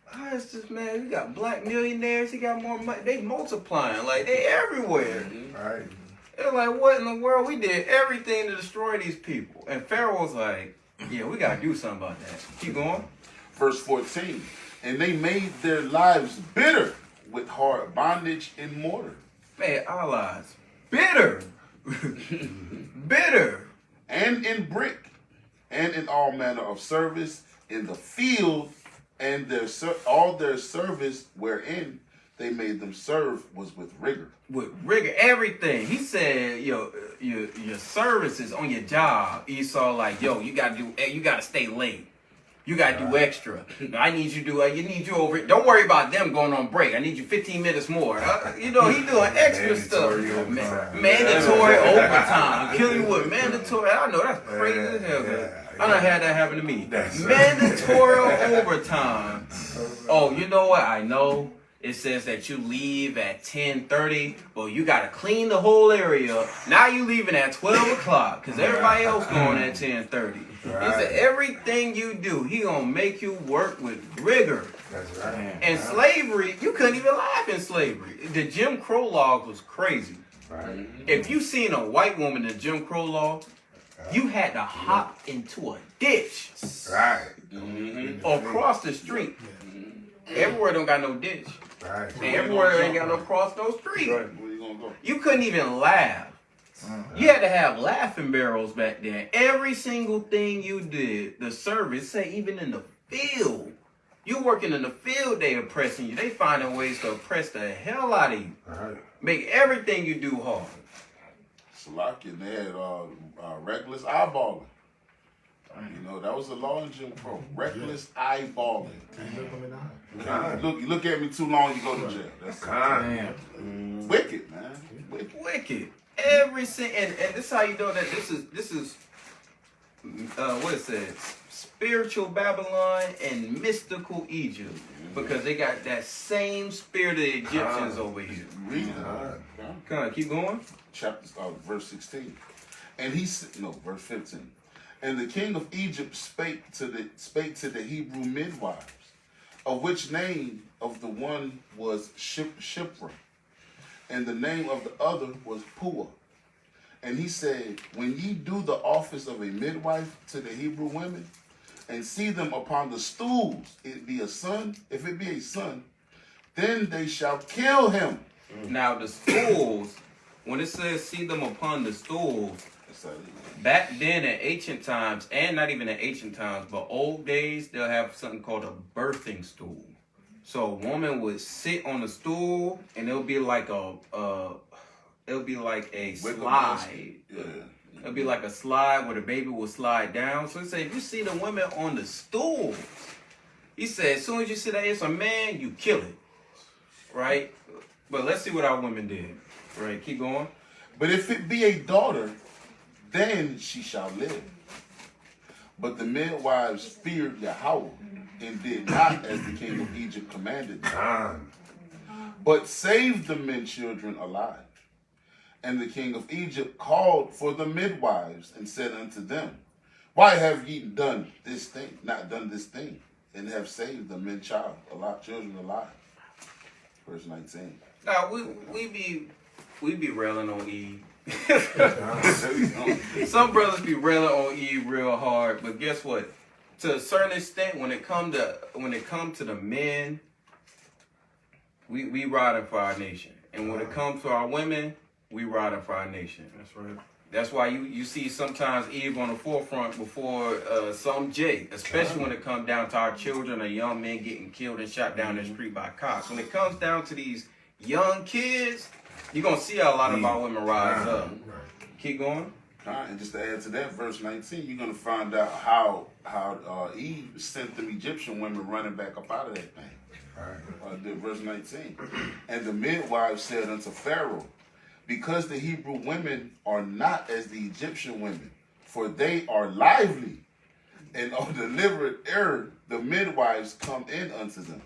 how is this, man? We got black millionaires. He got more money. They multiplying. Like, they everywhere. Right. They're like, what in the world? We did everything to destroy these people. And Pharaoh's like, yeah, we got to do something about that. Keep going. Verse 14. And they made their lives bitter with hard bondage and mortar. Man, our lives bitter. Bitter. And in brick. And in all manner of service in the field. And all their service wherein they made them serve was with rigor. With rigor, everything. He said, yo, your services on your job. Esau like, yo, you gotta stay late. You gotta do extra. I need you to you need you over. Don't worry about them going on break. I need you 15 minutes more. He doing extra stuff. Mandatory overtime. Kill you with mandatory. I know that's crazy as hell. I done had that happen to me. Mandatory overtime. Oh, you know what? I know. It says that you leave at 10:30, but you got to clean the whole area. Now you leaving at 12 o'clock because everybody else going at 10:30. He said everything you do, he going to make you work with rigor. That's right. And slavery, you couldn't even laugh in slavery. The Jim Crow law was crazy. Right. If you seen a white woman in the Jim Crow law, you had to hop into a ditch. Right. Across the street. Everywhere don't got no ditch. Right. And everywhere ain't got no cross, no street. Where you gonna go? You couldn't even laugh. You had to have laughing barrels back then. Every single thing you did, the service, say even in the field, you working in the field, they oppressing you. They finding ways to oppress the hell out of you. Right. Make everything you do hard. Salaki, they had reckless eyeballing. You know, that was the law in Jim Crow. Reckless eyeballing. You look at me too long, you go to jail. That's Man. wicked, man. Wicked. Every and this is how you know that this is what it says, spiritual Babylon and mystical Egypt, because they got that same spirit of the Egyptians over here. Read it. Come on, keep going. Verse 16. And verse 15. And the king of Egypt spake to the Hebrew midwives, of which name of the one was Shiphrah, and the name of the other was Puah. And he said, when ye do the office of a midwife to the Hebrew women, and see them upon the stools, it be a son, if it be a son, then they shall kill him. Now the stools, when it says see them upon the stools, back then in ancient times, and not even in ancient times, but old days, they'll have something called a birthing stool. So a woman would sit on a stool, and it'll be like a slide. Yeah. It'll be like a slide where the baby will slide down. So he said, if you see the women on the stool, he said, as soon as you see that it's a man, you kill it. Right? But let's see what our women did. Right? Keep going. But if it be a daughter, then she shall live. But the midwives feared Yahweh, and did not as the king of Egypt commanded them. but saved the men children alive. And the king of Egypt called for the midwives and said unto them, why have ye done this thing, not done this thing, and have saved the men children alive? Verse 19. Now we be railing on Eve. Some brothers be railing on Eve real hard, but guess what? To a certain extent, when it come to the men, we riding for our nation, and when it comes to our women, we riding for our nation. That's right. That's why you see sometimes Eve on the forefront before some J, especially when it comes down to our children or young men getting killed and shot down the street by cops. When it comes down to these young kids, you're going to see a lot of our women rise up. Keep going. And just to add to that, verse 19, you're going to find out how Eve sent them Egyptian women running back up out of that thing. Verse 19. And the midwives said unto Pharaoh, because the Hebrew women are not as the Egyptian women, for they are lively, and on deliberate error the midwives come in unto them.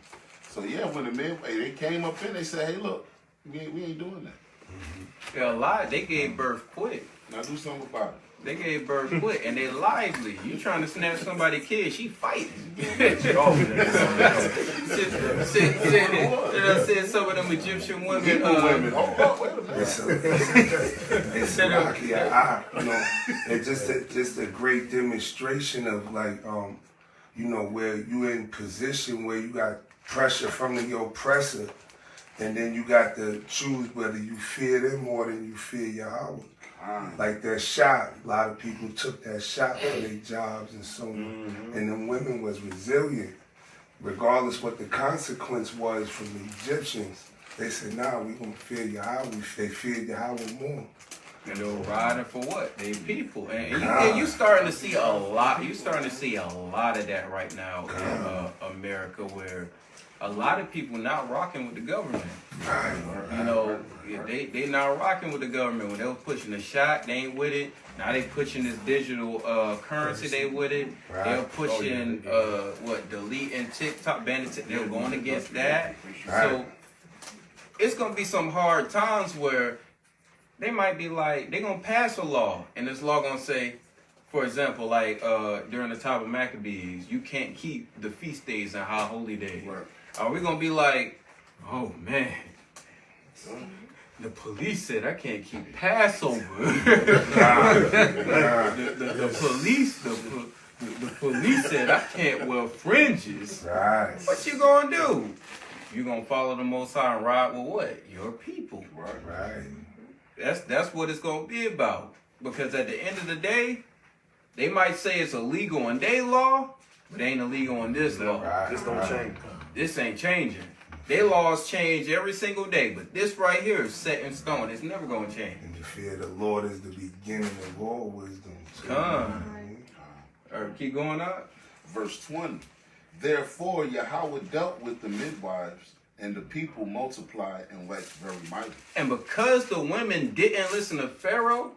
So yeah, when the midwives, they came up in, they said, hey, look, we ain't doing that. Yeah, a lot. They gave birth quick. Now do something about it. They gave birth quick, and they lively. You trying to snatch somebody's kid, she fighting. Said some of them Egyptian women. Wait a minute. It's rocky. It's just a great demonstration of where you in position where you got pressure from the oppressor, and then you got to choose whether you fear them more than you fear Yahweh. Like that shot, a lot of people took that shot for their jobs and so on. And them women was resilient. Regardless what the consequence was from the Egyptians, they said, nah, we gonna fear Yahweh. They feared Yahweh more. And they were riding for what? They people. And you starting to see a lot. You starting to see a lot of that right now in America, where a lot of people not rocking with the government. They not rocking with the government. When they were pushing the shot, they ain't with it. Now they pushing this digital currency, they with it. They were pushing deleting TikTok, banning TikTok. They were going against that. So it's gonna be some hard times where they might be like, they're gonna pass a law, and this law gonna say, for example, like during the time of Maccabees, you can't keep the feast days and high holy days. Right. Are we gonna be like, oh man, the police said I can't keep Passover. The police said I can't wear fringes. Right. What you gonna do? You gonna follow the Most High and ride with what? Your people. Right. That's what it's gonna be about. Because at the end of the day, they might say it's illegal in their law, but it ain't illegal in this law. This don't change. This ain't changing. Their laws change every single day, but this right here is set in stone. It's never going to change. And the fear of the Lord is the beginning of all wisdom. Keep going on. Verse 20. Therefore Yahweh dealt with the midwives, and the people multiplied and waxed very mighty. And because the women didn't listen to Pharaoh,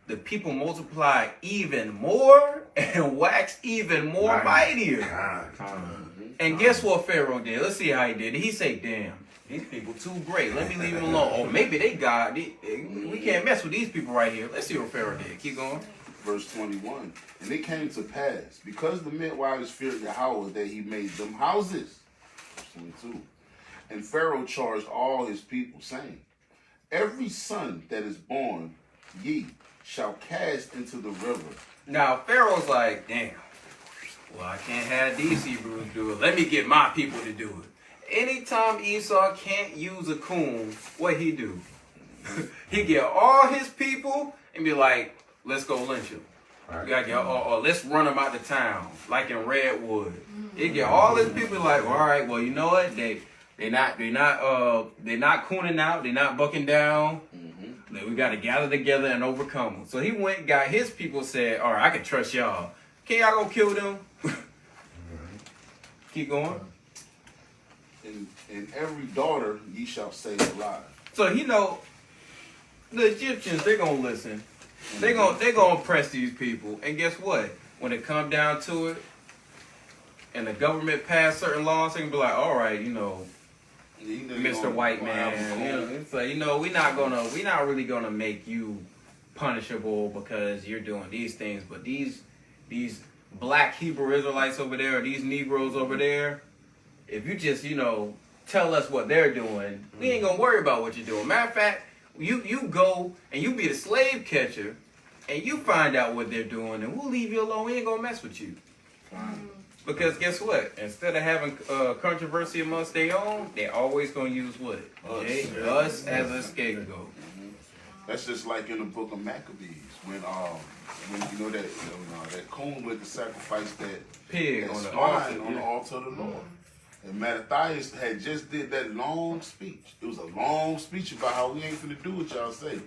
the people multiplied even more and waxed even more mightier. And guess what Pharaoh did? Let's see how he did it. He said, damn, these people too great. Let me leave them alone. Or maybe they God. We can't mess with these people right here. Let's see what Pharaoh did. Keep going. Verse 21. And it came to pass, because the midwives feared Yahweh, that he made them houses. Verse 22. And Pharaoh charged all his people, saying, every son that is born ye shall cast into the river. Now, Pharaoh's like, damn, well, I can't have these Hebrews do it. Let me get my people to do it. Anytime Esau can't use a coon, what he do? He get all his people and be like, let's go lynch him. Right. You gotta get, or let's run him out of town, like in Redwood. He get all his people like, all right, well, you know what? They're not cooning out. They're not bucking down. We got to gather together and overcome them. So he went and got his people, said, all right, I can trust y'all. Can y'all go kill them? Keep going. And every daughter ye shall save alive. So the Egyptians, they're going to listen. They're gonna oppress these people. And guess what? When it come down to it, and the government pass certain laws, they can be like, all right, Mr. White Man. You know, it's like, we're not really gonna make you punishable because you're doing these things, but these black Hebrew Israelites over there, or these Negroes over there, if you just, tell us what they're doing, we ain't gonna worry about what you're doing. Matter of fact, you go and you be the slave catcher and you find out what they're doing and we'll leave you alone. We ain't gonna mess with you. Because guess what? Instead of having controversy amongst their own, they're always gonna use what? Us as a scapegoat. That's just like in the book of Maccabees when that coon went to sacrifice that Pig that on the swine altar. on the altar of the Lord. And Mattathias had just did that long speech. It was a long speech about how we ain't finna do what y'all say.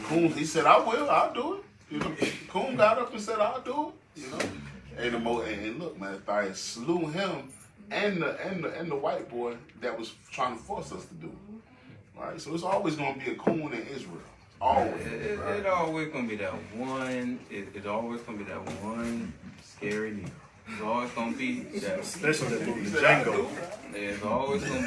Coon, he said, I'll do it. Coon got up and said, I'll do it. And look, Mattathias slew him and the white boy that was trying to force us to do it. Right? So it's always gonna be a coon in Israel. Always. It always gonna be that one. It's always gonna be that one scary nigga. It's always gonna be that. Especially that movie Django. It's always gonna be.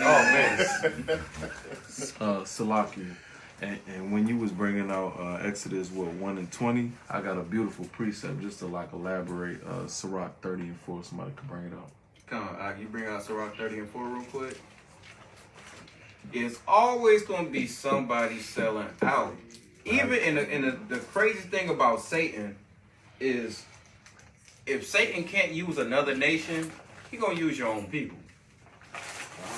Salakia. And when you was bringing out Exodus 1 and 20, I got a beautiful precept just to elaborate Sirach 30 and 4. Somebody could bring it up. Come on, you bring out Sirach 30 and 4 real quick. It's always gonna be somebody selling out. Even in the crazy thing about Satan is, if Satan can't use another nation, he gonna use your own people.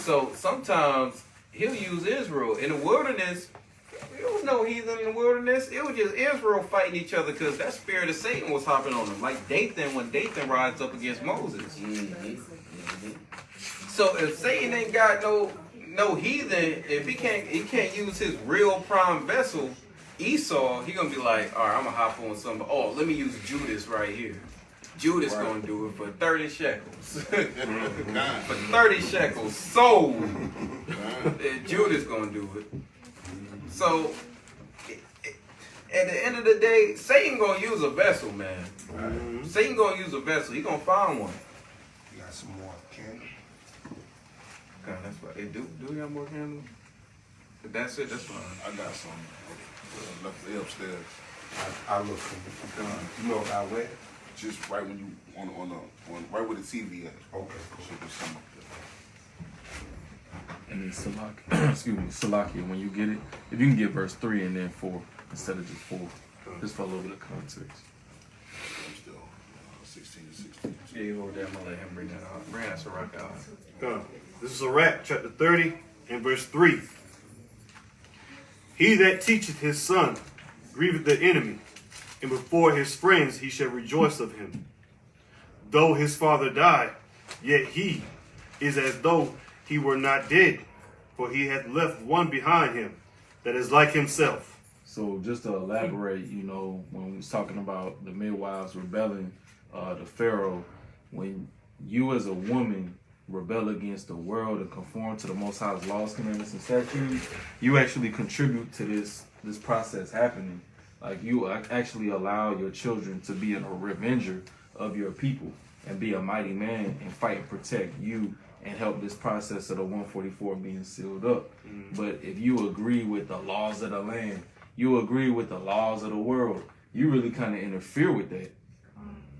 So sometimes he'll use Israel in the wilderness. There was no heathen in the wilderness. It was just Israel fighting each other because that spirit of Satan was hopping on them, like Dathan when Dathan rides up against Moses. So if Satan ain't got no heathen, if he can't use his real prime vessel, Esau, he gonna be like, all right, I'm gonna hop on some. Oh, let me use Judas right here. Judas gonna do it for 30 shekels. For 30 shekels sold. And Judas gonna do it. So at the end of the day, Satan gonna use a vessel, man. Satan gonna use a vessel. He gonna find one. You got some more candles? God, that's right. Hey, do you have more candles? If that's it, that's fine. I got some. Left it upstairs. I look for you. You know how where? Just right when you on right where the TV at. Okay, cool. Should be some up there. And then Salakia, when you get it, if you can get verse 3 and then 4 instead of just 4, just for a little bit of context. I'm still 16 to 16. Yeah, you hold that. I'm gonna let him bring that out. Bring that Sirach out. This is Sirach chapter 30 and verse 3. He that teacheth his son grieveth the enemy, and before his friends he shall rejoice of him. Though his father die, yet he is as though he were not dead, for he hath left one behind him that is like himself. So just to elaborate, when we was talking about the midwives rebelling to Pharaoh, when you as a woman rebel against the world and conform to the Most High's laws, commandments, and statutes, you actually contribute to this process happening. Like, you actually allow your children to be a revenger of your people and be a mighty man and fight and protect you and help this process of the 144 being sealed up. But if you agree with the laws of the land, you agree with the laws of the world, you really kind of interfere with that.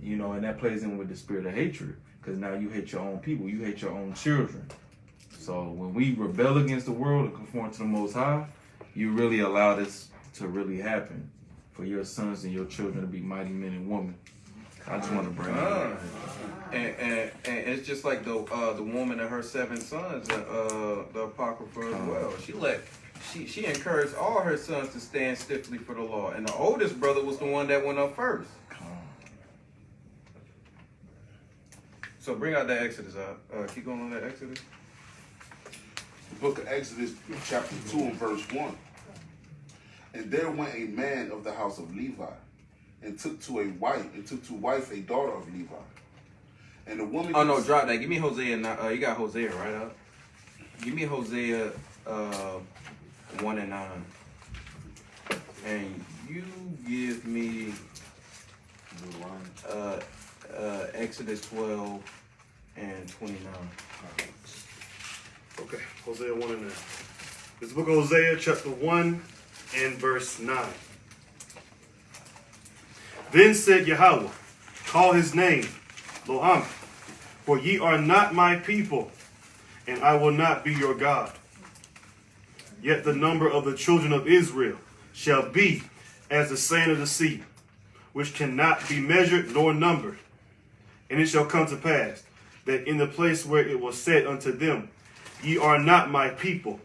And that plays in with the spirit of hatred, because now you hate your own people, you hate your own children. So when we rebel against the world and conform to the Most High, you really allow this to really happen for your sons and your children to be mighty men and women. I just want to bring it up. And it's just like the woman and her 7 sons, the Apocrypha as well. She encouraged all her sons to stand stiffly for the law, and the oldest brother was the one that went up first. So bring out that Exodus out. Keep going on that Exodus. The book of Exodus, chapter 2 and verse 1. And there went a man of the house of Levi, and took to wife a daughter of Levi. And the woman. Oh no, drop that. Give me Hosea. You got Hosea right up. Give me Hosea 1 and 9, and you give me Exodus 12 and 29. Okay, Hosea 1 and 9. This book of Hosea, chapter 1 and verse 9. Then said Yahweh, call his name, Lo-Am, for ye are not my people, and I will not be your God. Yet the number of the children of Israel shall be as the sand of the sea, which cannot be measured nor numbered. And it shall come to pass that in the place where it was said unto them, ye are not my people,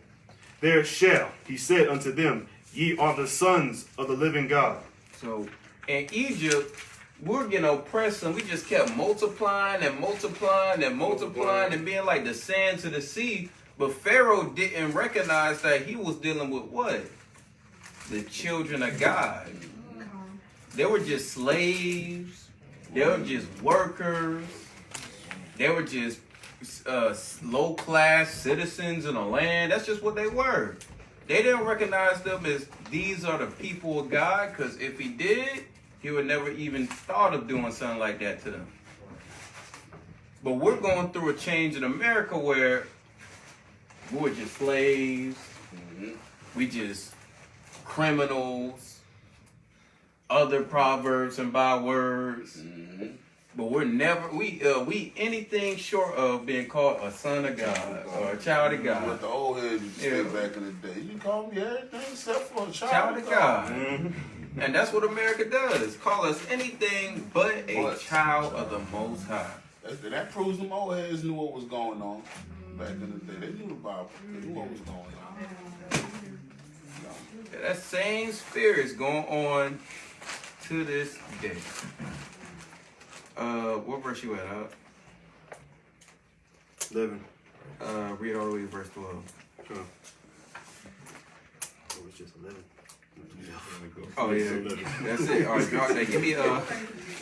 there shall he said unto them, ye are the sons of the living God. So in Egypt, we were getting oppressed, and we just kept multiplying and multiplying and multiplying and being like the sand to the sea. But Pharaoh didn't recognize that he was dealing with what? The children of God. They were just slaves. They were just workers. They were just low-class citizens in the land. That's just what they were. They didn't recognize them as these are the people of God, because if he did, he would never even thought of doing something like that to them. But we're going through a change in America where we were just slaves. We just criminals. Other proverbs and bywords. But we're never, we anything short of being called a son of God or a child of God. What the old heads used to say back in the day. You call me everything except for a child of God. And that's what America does. Call us anything but a child of the Most High. That proves them old heads knew what was going on back in the day. They knew the Bible. They knew what was going on. That same spirit's going on to this day. What verse you at, huh? 11. Read all the way to verse 12. Oh, it's just 11. Oh yeah, that's it. All right, drop that.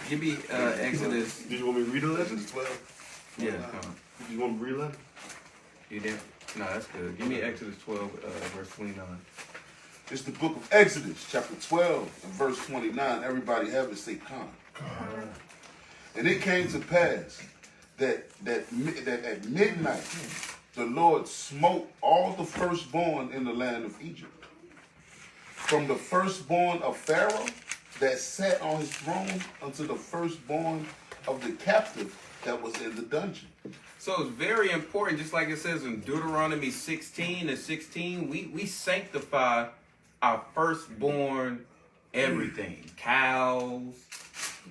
Give me Exodus. Did you want me to read 11? 12. Yeah. You want me to read 11? You there? No, that's good. Give me Exodus 12, verse 29. It's the book of Exodus, chapter 12, and verse 29. Everybody have it, say Con. And it came to pass that at midnight the Lord smote all the firstborn in the land of Egypt, from the firstborn of Pharaoh that sat on his throne unto the firstborn of the captive that was in the dungeon. So it's very important, just like it says in Deuteronomy 16:16, we sanctify our firstborn everything. Cows,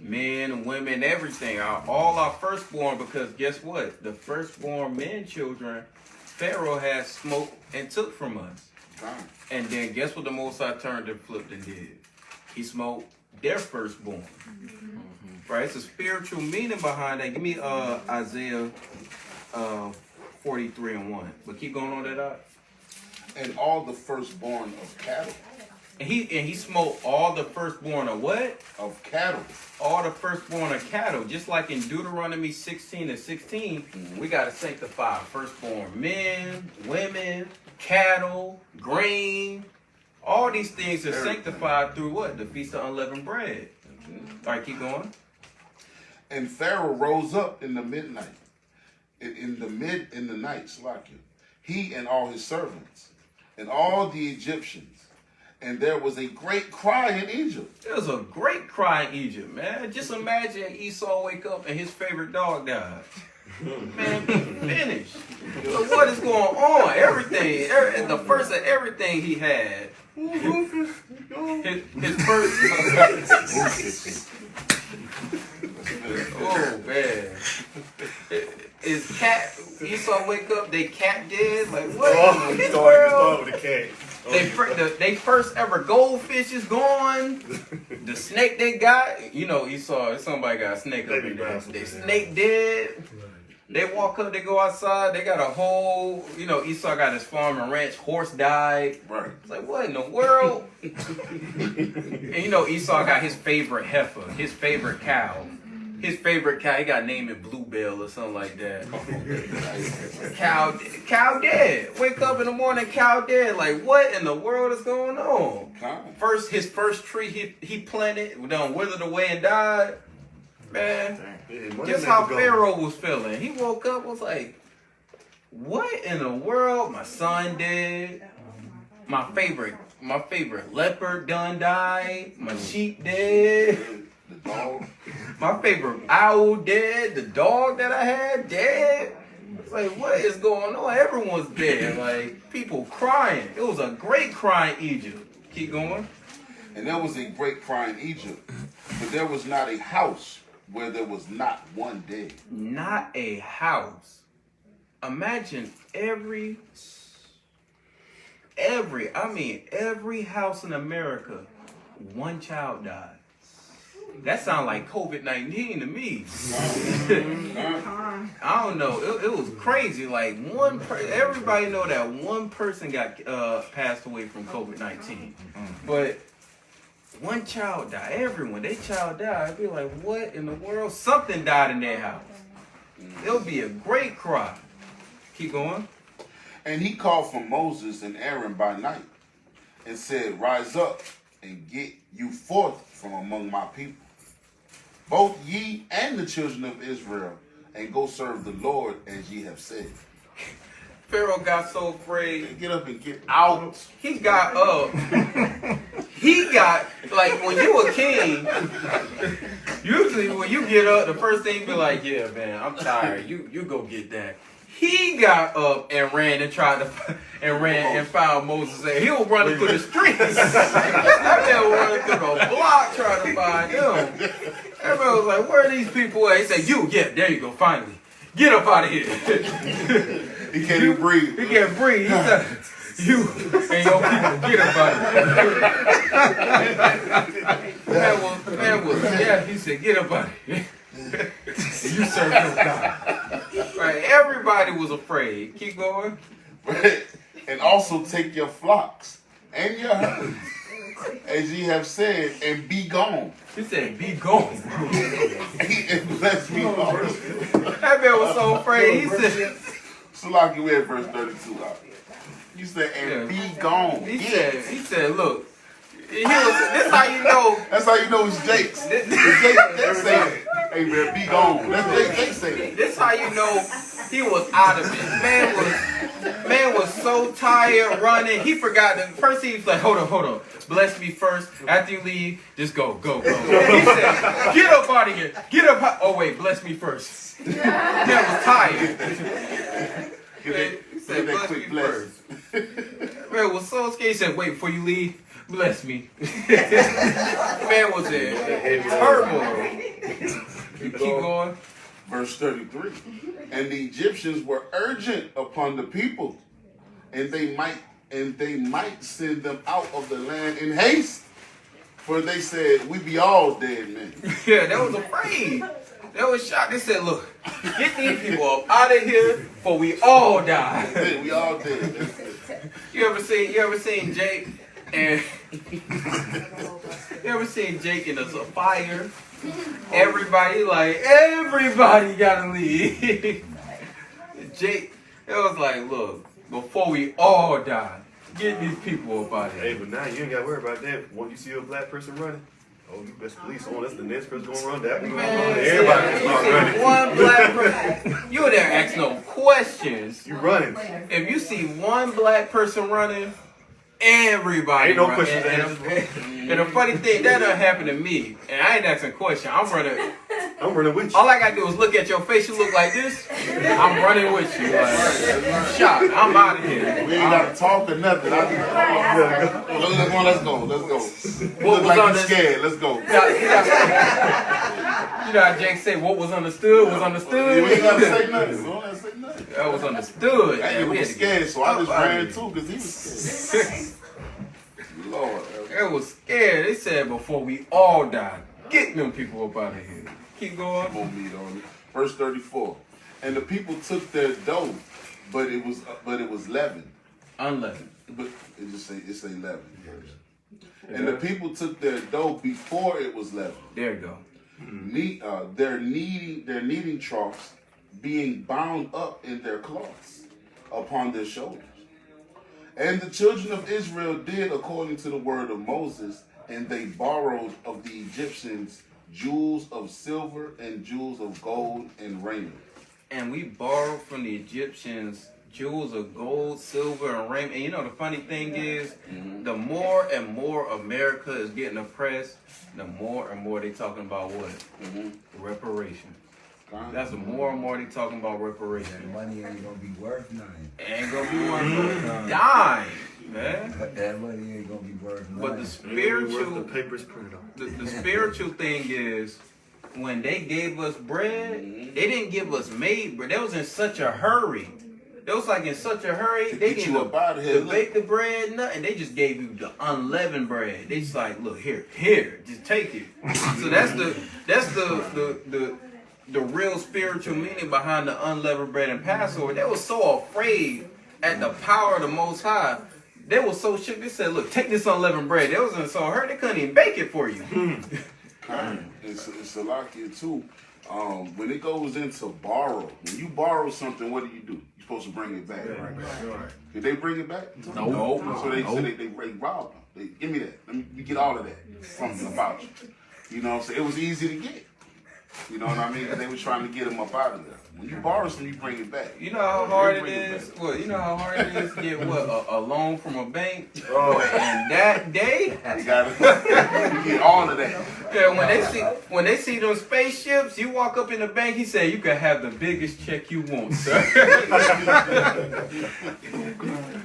men, women, everything. All our firstborn, because guess what? The firstborn men children, Pharaoh has smoked and took from us. And then guess what the Most High turned and flipped and did? He smoked their firstborn. Right? It's a spiritual meaning behind that. Give me Isaiah 43:1. But keep going on that. And all the firstborn of cattle. And he smote all the firstborn of what? Of cattle. All the firstborn of cattle. Just like in Deuteronomy 16:16, we got to sanctify firstborn men, women, cattle, grain. All these things are sanctified through what? The Feast of Unleavened Bread. All right, keep going. And Pharaoh rose up in the midnight, in the night, Slakia, he and all his servants, and all the Egyptians. And there was a great cry in Egypt. There was a great cry in Egypt, man. Just imagine Esau wake up and his favorite dog died. Man, be finished. So what is going on? Everything, the first of everything he had. His first. Oh man. Is cat Esau wake up? They cat dead? Like what? Oh, you started with the cat. They first ever goldfish is gone. The snake they got, you know, Esau, somebody got a snake up in there. They snake dead. They walk up, they go outside, they got a whole, you know, Esau got his farm and ranch, horse died. Right. It's like, what in the world? And you know, Esau got his favorite heifer, his favorite cow. His favorite cow, he got named it Bluebell or something like that. Cow dead. Wake up in the morning, cow dead. Like, what in the world is going on? His first tree he planted, done withered away and died. Man, just how Pharaoh was feeling. He woke up, was like, what in the world? My son dead. My favorite leopard done died. My sheep dead. The dog. My favorite owl dead. The dog that I had dead. It's like, what is going on? Everyone's dead. Like, people crying. It was a great cry in Egypt. Keep going. And there was a great cry in Egypt, but there was not a house where there was not one dead. Not a house. Imagine every house in America, one child died. That sounds like COVID-19 to me. I don't know. It was crazy. Like everybody know that one person got passed away from COVID-19, but one child died. Everyone, their child died. I'd be like, what in the world? Something died in their house. It'll be a great cry. Keep going. And he called for Moses and Aaron by night and said, rise up and get you forth from among my people, both ye and the children of Israel, and go serve the Lord as ye have said. Pharaoh got so afraid. Get up and get out. He got up. He got, like, when you a king, usually when you get up, the first thing you be like, yeah, man, I'm tired. You go get that. He got up and ran and found Moses. And he was running through the streets. That man was running through the block trying to find him. Everybody was like, where are these people at? He said, there you go, finally. Get up out of here. He can't even breathe. He can't breathe. He said, you and your people, get up out of here. Man was, yeah, he said, get up out of here. You serve your God. Right, everybody was afraid. Keep going. And also take your flocks and your herds, as ye have said, and be gone. He said, be gone. And bless me first. That man was so afraid. He said, So like you read verse 32 out. You said, and be gone. He said, look. This how you know. That's how you know it's Jake's. It's Jake that say it. Hey man, be gone. That's Jake say it. This how you know he was out of it. Man was so tired running. He forgot the first thing he was like, hold on. Bless me first. After you leave, just go. He said, get up out of here. Get up. Oh wait, bless me first. Man was tired. He said, bless me first. Man was so scared. He said, wait, before you leave, bless me. Man was in turmoil. Keep going. Verse 33. And the Egyptians were urgent upon the people, and they might send them out of the land in haste. For they said, we be all dead men. Yeah, they was afraid. They was shocked. They said, look, get these people up out of here, for we all die. We all dead. You ever seen Jake and you ever seen Jake in a fire? Everybody gotta leave. Jake, it was like, look, before we all die, get these people up out of here. Hey, but now you ain't gotta worry about that. When you see a black person running, oh, you best police on. That's the next person gonna run. That one gonna run. Everybody you start see running. one black person, you there ask no questions. You running. If you see one black person running, everybody Ain't no run. questions And the funny thing, that done happened to me. And I ain't asking questions. I'm running with you. All I gotta do is look at your face. You look like this. I'm running with you. Like, shocked. I'm out of here. We ain't got to talk or nothing. Let's go. What was like you scared. Let's go. You know how Jake say, what was understood was understood. We ain't got to say nothing. That was understood. He was scared, so I just ran too because he was scared. Lord. It was scared. They said before we all die, get them people up out of here. Keep going. I'm gonna meet on it. Verse 34. And the people took their dough, but it was leavened. Unleavened. But it's 11 verse. And the people took their dough before it was leavened. There you go. Their kneading troughs being bound up in their cloths upon their shoulders. And the children of Israel did according to the word of Moses, and they borrowed of the Egyptians jewels of silver and jewels of gold and raiment. And we borrowed from the Egyptians jewels of gold, silver, and raiment. And you know the funny thing is, the more and more America is getting oppressed, the more and more they talking about what? Reparation. That's the more and more they talking about reparation. That money ain't gonna be worth nothing. Ain't gonna be worth a dime, man. That money ain't gonna be worth nothing. But the The spiritual, papers printed on. the spiritual thing is, when they gave us bread, they didn't give us made bread. They was in such a hurry. They was like in such a hurry. They get didn't you up out of here. to bake the bread, nothing. They just gave you the unleavened bread. They just like, look here, just take it. So that's the real spiritual meaning behind the unleavened bread and Passover. They were so afraid at the power of the Most High. They were so shook. They said, look, take this unleavened bread. They was in so hurt they couldn't even bake it for you. It's a lot here too. When it goes into borrow, when you borrow something, what do? You're supposed to bring it back, right? Did they bring it back? No. So they robbed them. They give me that. Let me get all of that from the voucher. You know what I'm saying? It was easy to get. You know what I mean? They were trying to get them up out of there. When you borrow something, you bring it back. You know how hard it is? Well, you know how hard it is to get a loan from a bank? And that day, You got you get all of that. yeah, when they see those spaceships, you walk up in the bank, he said, you can have the biggest check you want, sir.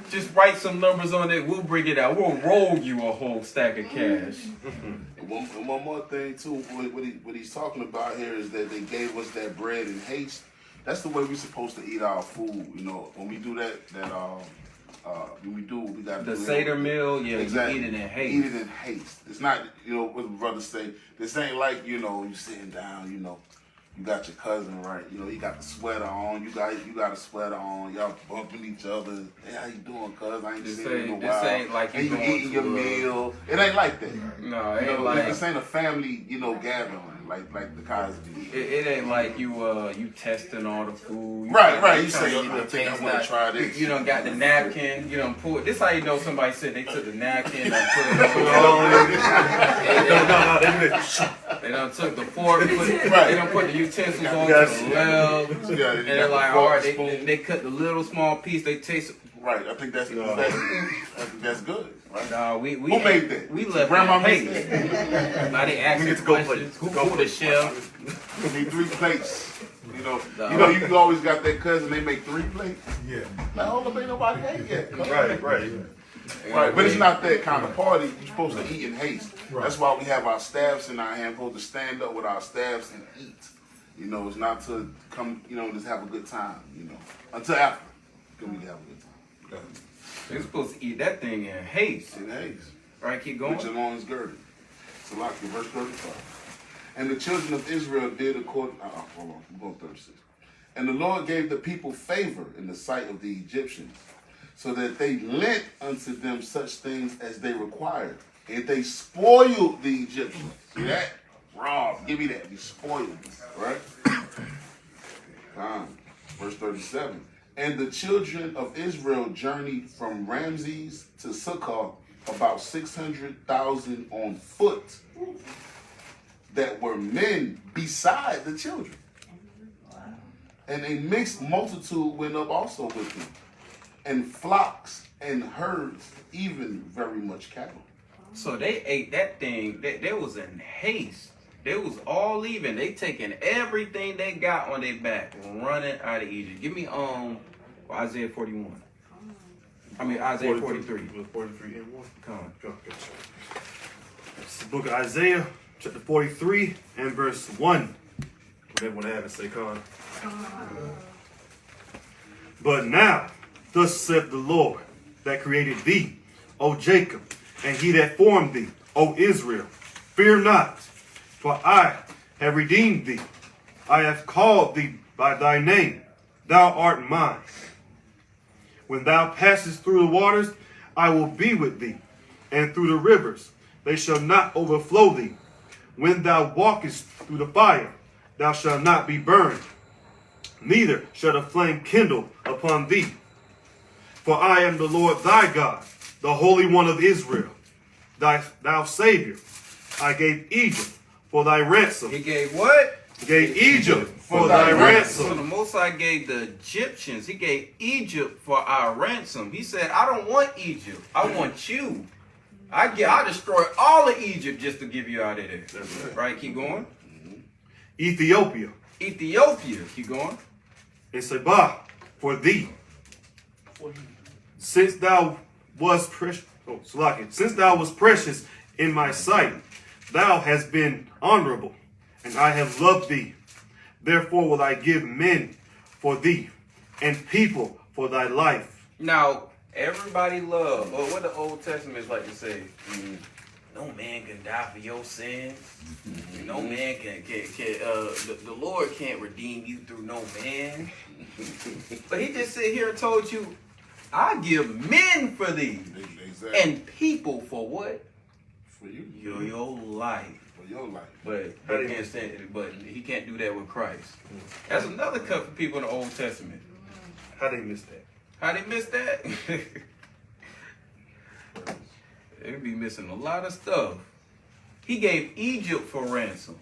Just write some numbers on it, we'll bring it out. We'll roll you a whole stack of cash. One more thing too, what he's talking about here is that they gave us that bread in haste. That's the way we're supposed to eat our food. You know, when we do that we got The Seder meal, yeah, exactly. you eat it in haste. Eat it in haste. It's not, you know, what the brothers say. This ain't like, you know, you sitting down, you know, you got your cousin, right? You know, he got the sweater on. You got a sweater on. Y'all bumping each other. Hey, how you doing, cuz? I ain't seen you in a while. This ain't like you eating your meal. It ain't like that. No, it You ain't know, like this ain't a family, you know, gathering like the Cosby. it ain't like you testing all the food. Right. You You say, trying to I get the think I things want to that- try this. You done got the napkin. You done pulled. This how you know somebody said they took the napkin and put it on. They done took the fork. They done put the utensils on to the left. And they're like, all right, they cut the little small piece. They taste. Right, I think that's good. Right? Nah, we Who made that? We left Grandma it. made that. Now they asking questions. Who the chef? We need 3 plates. You know, you always got that cousin. They make 3 plates. Yeah. Like, hold up, ain't nobody ate yet. Right. Right, but it's not that kind of party. You're supposed to eat in haste. That's why we have our staffs in our hand. We're supposed to stand up with our staffs and eat. You know, it's not to come, you know, just have a good time. You know, until after, then we can have a good time. They're supposed to eat that thing in haste. In haste. Right, keep going. Which along is girded. Salaki, verse 35. And the children of Israel did according. Hold on, I'm going 36. And the Lord gave the people favor in the sight of the Egyptians, so that they lent unto them such things as they required, and they spoiled the Egyptians. See that? Rob, give me that. We spoiled them, right? Verse 37. And the children of Israel journeyed from Ramses to Succoth, about 600,000 on foot, that were men beside the children. And a mixed multitude went up also with them, and flocks and herds, even very much cattle. So they ate that thing. They was in haste. They was all leaving. They taking everything they got on their back, running out of Egypt. Give me Isaiah 41. I mean Isaiah 43. 43 and 1. Come on. It's the book of Isaiah, chapter 43 and verse 1. Whatever want to have it, say, Con. But now, thus saith the Lord, that created thee, O Jacob, and he that formed thee, O Israel. Fear not, for I have redeemed thee. I have called thee by thy name. Thou art mine. When thou passest through the waters, I will be with thee, and through the rivers, they shall not overflow thee. When thou walkest through the fire, thou shalt not be burned, neither shall the flame kindle upon thee. For I am the Lord thy God, the Holy One of Israel, thou Savior. I gave Egypt for thy ransom. He gave what? gave Egypt for thy So ransom. the Most High gave the Egyptians, he gave Egypt for our ransom. He said, I don't want Egypt. I want you. I destroy all of Egypt just to give you out of there. Right, keep going. Ethiopia Ethiopia, keep going. and Seba for thee. Since thou was precious, since thou was precious in my sight, thou hast been honorable, and I have loved thee. Therefore will I give men for thee, and people for thy life. Now, everybody love, or what the Old Testament like to say, no man can die for your sins. No man can the Lord can't redeem you through no man. But he just sit here and told you, I give men for thee. Exactly. And people for what? For you. Your life. For your life. But he can't stand it, but he can't do that with Christ. That's another cut for people in the Old Testament. How they miss that? How they miss that? They be missing a lot of stuff. He gave Egypt for ransom.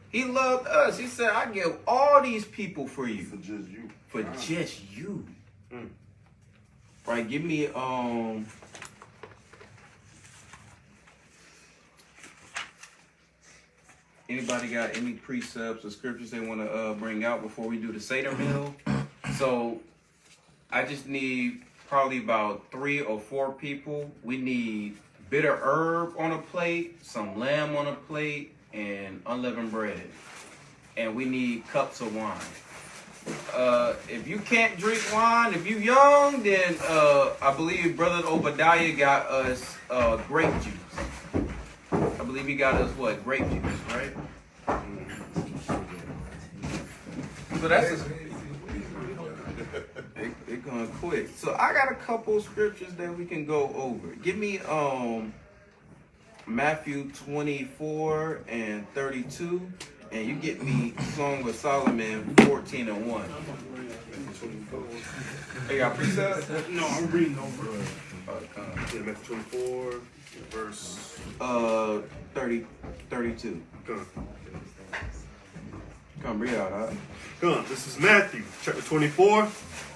He loved us. He said, I give all these people for you. For just you. For just you. Right, give me anybody got any precepts or scriptures they want to bring out before we do the Seder meal? So I just need probably about 3 or 4 people. We need bitter herb on a plate, some lamb on a plate, and unleavened bread. And we need cups of wine. If you can't drink wine, if you young, then I believe Brother Obadiah got us grape juice. I believe he got us what? Grape juice, right? So that's they're going quick. So I got a couple scriptures that we can go over. Give me Matthew 24 and 32, and you get me Song of Solomon 14 and 1. Hey, got precept? No, I'm reading over. Matthew 24, verse 32. Come read out, huh? Come, this is Matthew chapter 24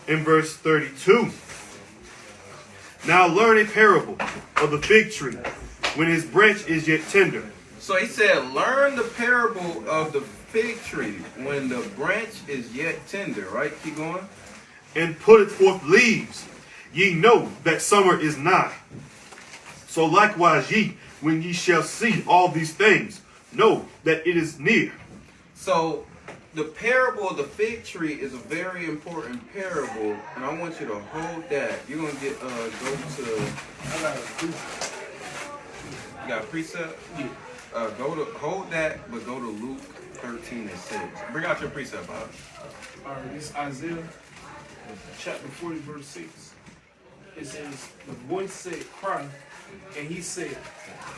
and verse 32. Now learn a parable of the fig tree when his branch is yet tender. So he said, learn the parable of the fig tree when the branch is yet tender, right? Keep going. And putteth forth leaves. Ye know that summer is nigh. So likewise ye, when ye shall see all these things, know that it is near. So the parable of the fig tree is a very important parable, and I want you to hold that. You're gonna get go to. I got a precept. You got a precept? Yeah. Hold that, but go to Luke 13 and 6. Bring out your precept, Bob. All right, this is Isaiah chapter 40, verse 6. It says, the voice said, cry, and he said,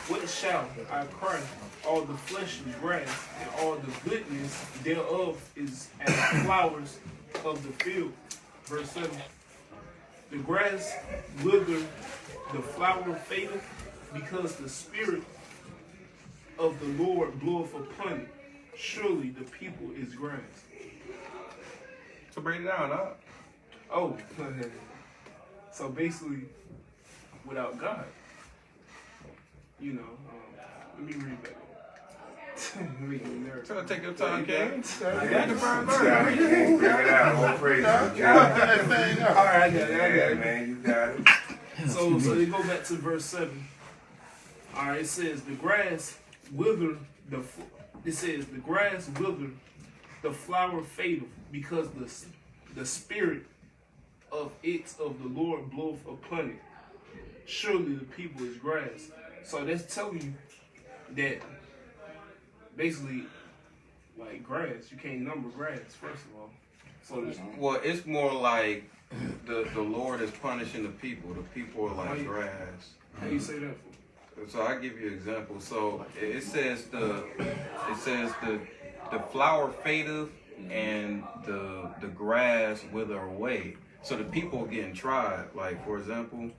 what shall I cry? All the flesh is grass, and all the goodness thereof is as the flowers of the field. Verse 7. The grass withereth, the flower fadeth, because the spirit of the Lord bloweth upon it. Surely the people is grass. So break it down, huh? Oh, so basically, without God, you know, let me read back. Make me nervous. So take your time, King. Bring it out. All praise. You got it. All right, I got it. Yeah, man, you got it. So they go back to verse 7. All right, it says the grass wither, it says the grass wither, the flower fadeth, because the spirit of the Lord bloweth upon it. Surely the people is grass. So that's telling you that basically, like grass, you can't number grass, first of all. So Well, it's more like the Lord is punishing the people. The people are like grass. how you say that for? So I give you an example. So it says the flower fadeth and the grass wither away. So the people are getting tried. Like for example,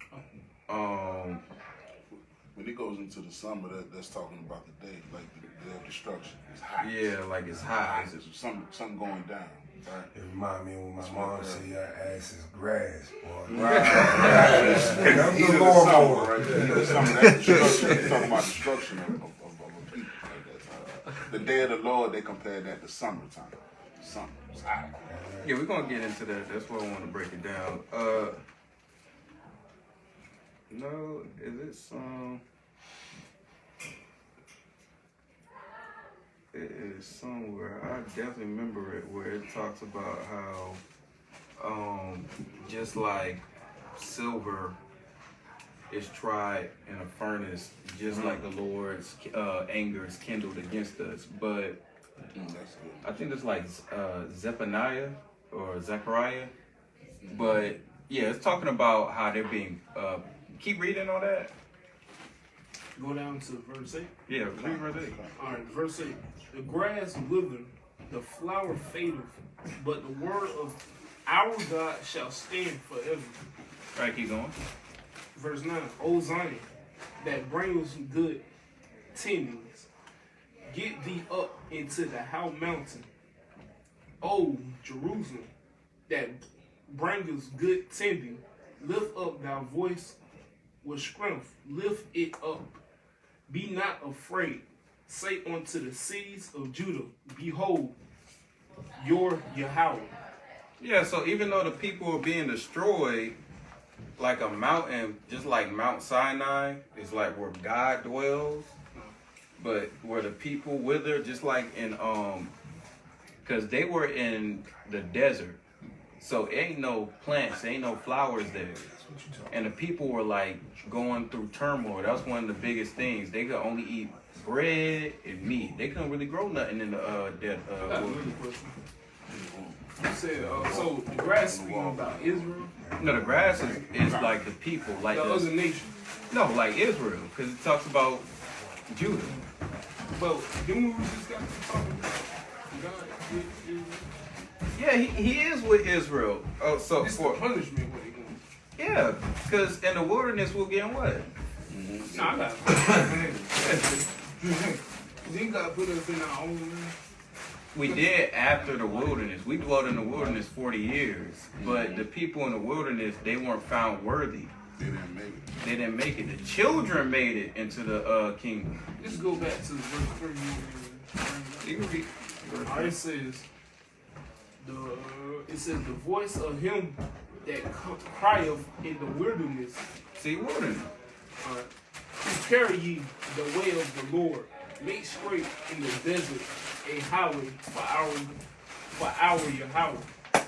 When it goes into the summer, that's talking about the day, like the day of destruction. It's hot. Yeah, like it's hot. It's something going down. Right? It remind me when my mom said your ass is grass, boy. Right. He's in the summer, right there. The summer, that's destruction. It's talking about destruction of a people. Like the day of the Lord, they compare that to summertime. Summer. It's hot. Yeah, we're gonna get into that. That's why I want to break it down. No, is it some? It is somewhere. I definitely remember it where it talks about how, just like silver is tried in a furnace, just like the Lord's anger is kindled against us. But I think it's like Zephaniah or Zechariah. But yeah, it's talking about how they're being. Keep reading all that. Go down to verse 8. Yeah, read verse 8. All right, verse 8. The grass withereth, the flower fadeth, but the word of our God shall stand forever. All right, keep going. Verse 9. O Zion, that brings good tidings, get thee up into the high mountain. O Jerusalem, that bringeth good tidings, lift up thy voice with strength, lift it up. Be not afraid. Say unto the cities of Judah, behold, your Yahweh. Yeah, so even though the people are being destroyed, like a mountain, just like Mount Sinai, is like where God dwells, but where the people wither, just like in because they were in the desert, so ain't no plants, ain't no flowers there. And the people were like going through turmoil. That was one of the biggest things. They could only eat bread and meat. They couldn't really grow nothing in the That's another question. You said so the grass speaking about Israel. No, the grass is like the people, like The other nations. no, like Israel, because it talks about Judah. But then we just got to talking about God with Israel. Yeah, he is with Israel. Oh, so It's for the punishment what he going. yeah, because in the wilderness we'll get what? No, I got it. Then God put us in our own land. We did after the wilderness. We dwelled in the wilderness 40 years, but the people in the wilderness, they weren't found worthy. They didn't make it. They didn't make it. The children made it into the kingdom. Let's go back to verse 3. You can read. It says, the voice of him that crieth in the wilderness. See, wilderness. Prepare ye the way of the Lord. Make straight in the desert a highway for our Yahweh.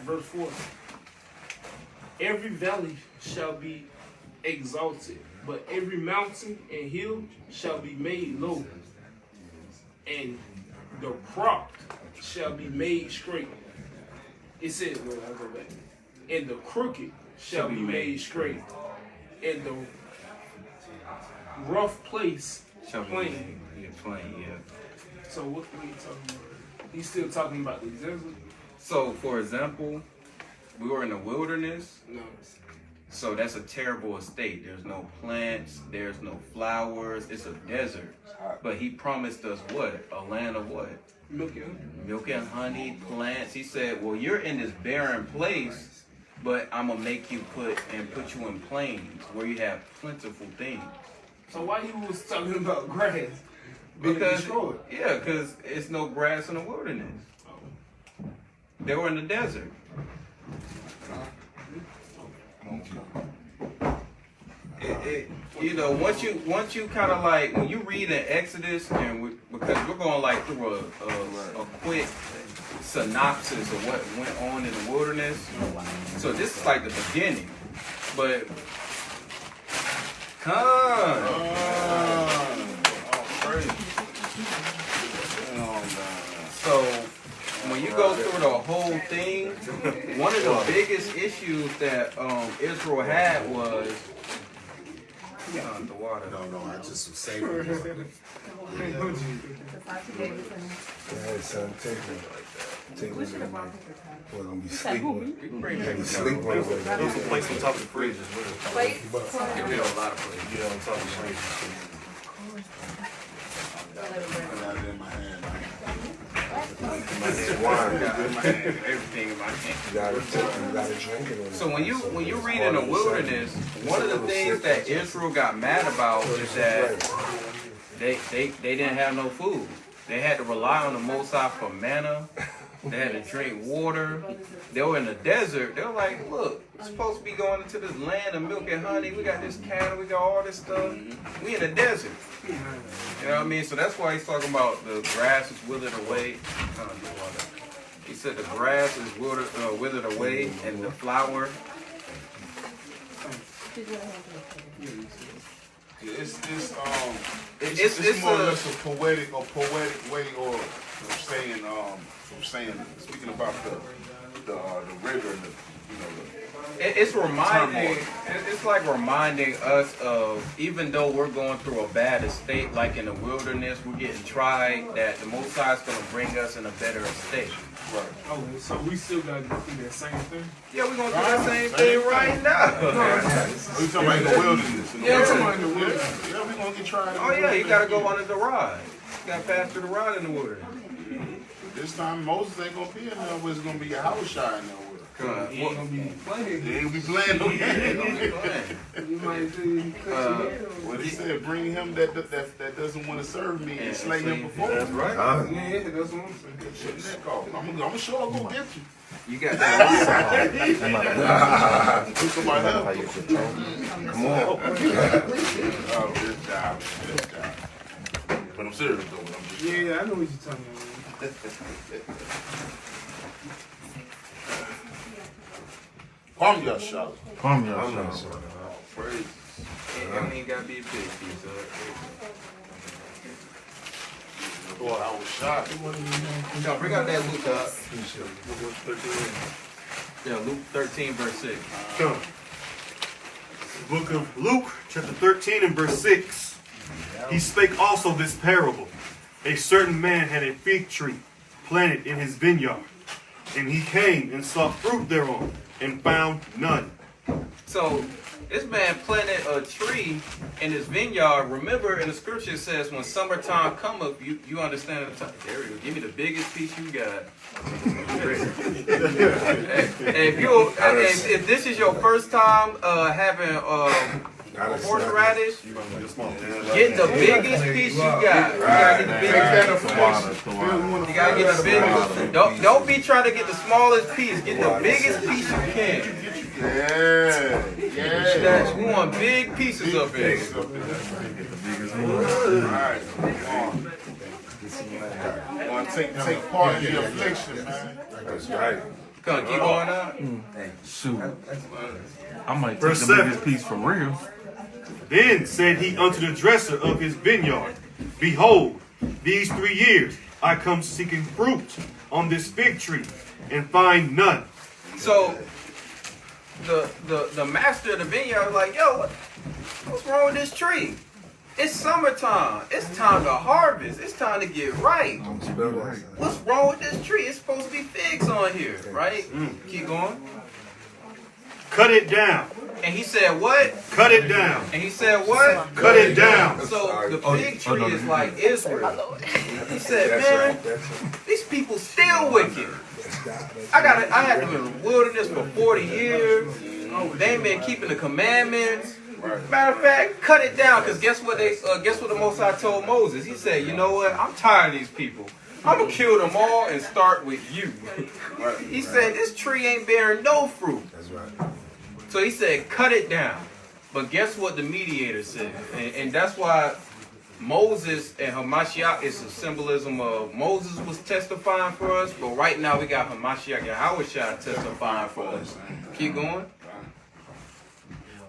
Verse 4. Every valley shall be exalted, but every mountain and hill shall be made low, and the cropped shall be made straight. It says, well, I'll go back. And the crooked shall be made straight, and the rough place Shall be plain. yeah, plain, yeah. So what are you talking about? He's still talking about the desert? So, for example, we were in the wilderness. No. So that's a terrible estate. There's no plants, there's no flowers, it's a desert. But he promised us what? A land of what? Milk and honey. Milk and honey, plants. He said, well, you're in this barren place, but I'm going to make you put you in plains where you have plentiful things. So why you was talking about grass being destroyed? Yeah, because it's no grass in the wilderness. They were in the desert. You know, once you kind of like, when you read in Exodus, and because we're going like through a quick synopsis of what went on in the wilderness. So this is like the beginning, but so when you go through the whole thing, one of the biggest issues that Israel had was Thawadah. No, I just was saving it. Yeah, son, take me. Take me. We're gonna be sleeping. Bring Sleep on the way. There's some plates on top of the fridge as well. Wait. Give me a lot of places. Yeah, on top of the fridge. got it in my hand. Everything in my hand. You gotta drink it. So when you read in the wilderness, one of the things that Israel got mad about is that they didn't have no food. They had to rely on the Most High for manna. They had to drink water. They were in the desert. They were like, look, we're supposed to be going into this land of milk and honey. We got this cattle. We got all this stuff. We in the desert. You know what I mean? So that's why he's talking about the grass is withered away. He said the grass is withered away and the flower. It's more or less a poetic way or speaking about the rigor and It's reminding. It's like reminding us of, even though we're going through a bad estate, like in the wilderness, we're getting tried. That the Most High is going to bring us in a better estate. Right. Oh, so we still got to go through that same thing? Yeah, we're going to do that same thing right now. We talking about the wilderness. Yeah, we're talking about the wilderness. Yeah, we gonna get tried. Oh yeah, you got to go under the rod. You got to pass through the rod in the wilderness. This time Moses ain't gonna be in there, but it's gonna be a H.O.I in there with her. He ain't going to be playing. They ain't gonna be playing no game. You might do What he said, bring him that doesn't want to serve me and slay him before. That's right. Yeah, that's what I'm saying. I'm gonna sure go get you. You got that. Put somebody else. Come on. Oh, good job. Good job. But I'm serious though. I'm just Yeah, I know what you're talking about. Palm your shot. Praise. It ain't got to be a big piece of it. Boy, I was shot. No, bring out that Luke up. Yeah, Luke 13, verse 6. Come. Book of Luke, chapter 13 and verse 6. He spake also this parable. A certain man had a fig tree planted in his vineyard, and he came and sought fruit thereon, and found none. So, this man planted a tree in his vineyard. Remember, in the scripture it says, when summertime cometh, you understand the time. There we go. Give me the biggest piece you got. If this is your first time having horseradish, get the biggest piece you got. You gotta get the biggest. You gotta get the biggest. Don't be trying to get the smallest piece. Get the biggest piece you can. Yeah. We want big pieces up here. Alright, come on. Take part in the affliction, man. That's right. Come on, keep going up. Shoot. I might take Verse the 7. biggest piece for real. Then said he unto the dresser of his vineyard, Behold, these 3 years I come seeking fruit on this fig tree, and find none. So the master of the vineyard was like, yo, what's wrong with this tree? It's summertime. It's time to harvest. It's time to get ripe. What's wrong with this tree? It's supposed to be figs on here, right? Keep going. Cut it down. And he said, what? Cut it down. And he said, what? Cut it down. So the fig tree is like Israel. He said, man, these people still wicked. I had them in the wilderness for 40 years. They ain't been keeping the commandments. Matter of fact, cut it down, because guess what the Most High told Moses? He said, you know what? I'm tired of these people. I'm going to kill them all and start with you. He said, this tree ain't bearing no fruit. That's right. So he said, cut it down. But guess what the mediator said? And that's why Moses and Hamashiach is a symbolism of Moses was testifying for us, but right now we got Hamashiach Yahushua testifying for us. Keep going.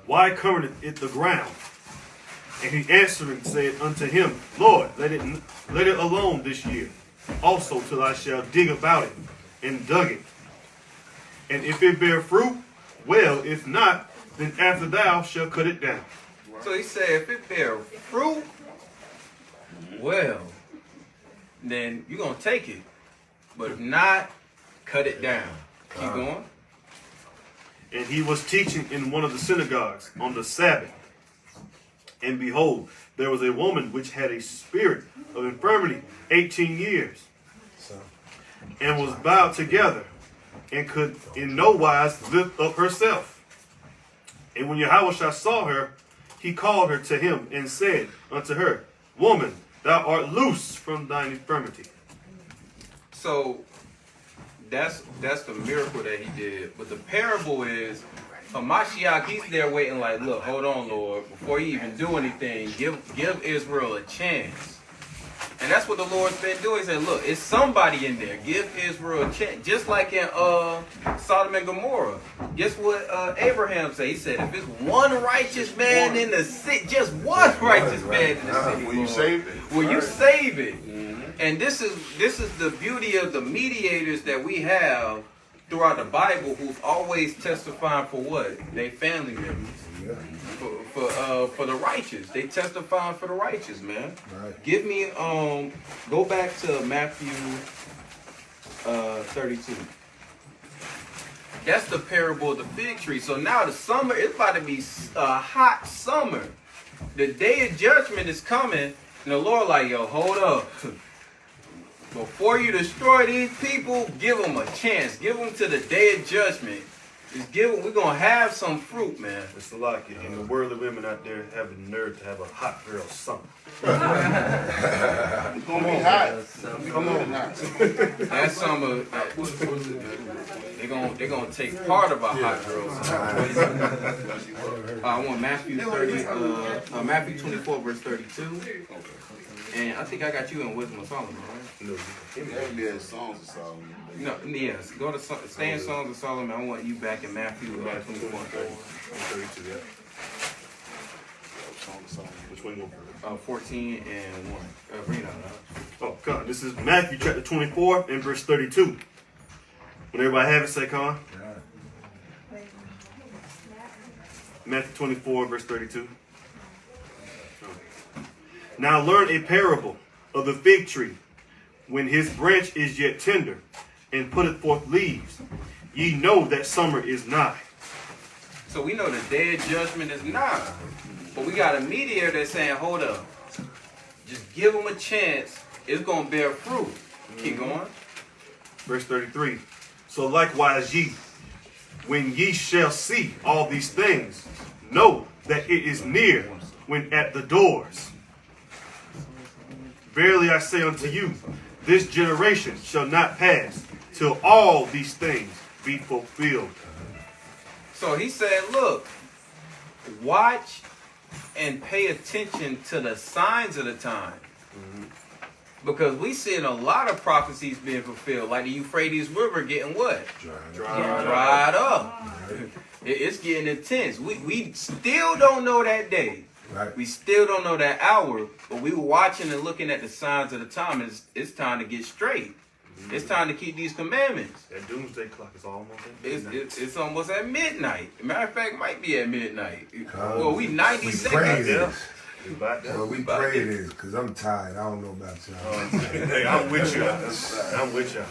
Why covereth it the ground? And he answering said unto him, Lord, let it alone this year, also till I shall dig about it, and dug it. And if it bear fruit, well, if not, then after thou shalt cut it down. So he said, if it bear fruit, well, then you're going to take it. But if not, cut it down. Keep going. And he was teaching in one of the synagogues on the Sabbath. And behold, there was a woman which had a spirit of infirmity 18 years, and was bowed together, and could in no wise lift up herself. And when Yahushua saw her, he called her to him, and said unto her, Woman, thou art loose from thine infirmity. So that's the miracle that he did. But the parable is, Mashiach, he's there waiting like, look, hold on, Lord. Before you even do anything, give Israel a chance. And that's what the Lord's been doing. He said, look, it's somebody in there. Give Israel a chance. Just like in Sodom and Gomorrah. Guess what Abraham said? He said, if it's one righteous man in the city, just one righteous man in the city, Will you save it? will you save it? And this is the beauty of the mediators that we have throughout the Bible, who's always testifying for what? They family members. For the righteous. They testifying for the righteous, man. Right. Give me go back to Matthew 32. That's the parable of the fig tree. So now the summer, it's about to be a hot summer. The day of judgment is coming, and the Lord like, yo, hold up. Before you destroy these people, give them a chance. Give them to the day of judgment. Just give them, we're going to have some fruit, man. It's a lot, and the worldly women out there have the nerve to have a hot girl summer. It's gonna be hot. Come on. That summer, they're gonna take part of our hot girls. I want Matthew 24 verse 32. And I think I got you in Wisdom of Solomon, right? No, he had Songs of Solomon. No, yes. Go to stay in Songs of Solomon. I want you back in Matthew 24 and 32, yeah. Songs of Solomon. Which one you want? 14 and 1. Read out. Oh, God. This is Matthew chapter 24 and verse 32. When everybody have it, say, Con. Matthew 24 verse 32. Now learn a parable of the fig tree. When his branch is yet tender, and putteth forth leaves, ye know that summer is nigh. So we know the day of judgment is nigh. But we got a mediator that's saying, hold up. Just give them a chance. It's going to bear fruit. Keep going. Verse 33. So likewise ye, when ye shall see all these things, know that it is near, when at the doors. Verily I say unto you, this generation shall not pass till all these things be fulfilled. So he said, look, watch and pay attention to the signs of the time. Because we seeing a lot of prophecies being fulfilled, like the Euphrates River getting what? Dried up. It's getting intense. We still don't know that day. Right. We still don't know that hour, but we were watching and looking at the signs of the time. It's time to get straight. It's time to keep these commandments. That doomsday clock is almost at midnight. It's almost at midnight. Matter of fact, might be at midnight. Well, Well, we 90 we pray it seconds. is. About that. Well, we pray it is, because I'm tired. I don't know about y'all. Hey, I'm with you. I'm with you.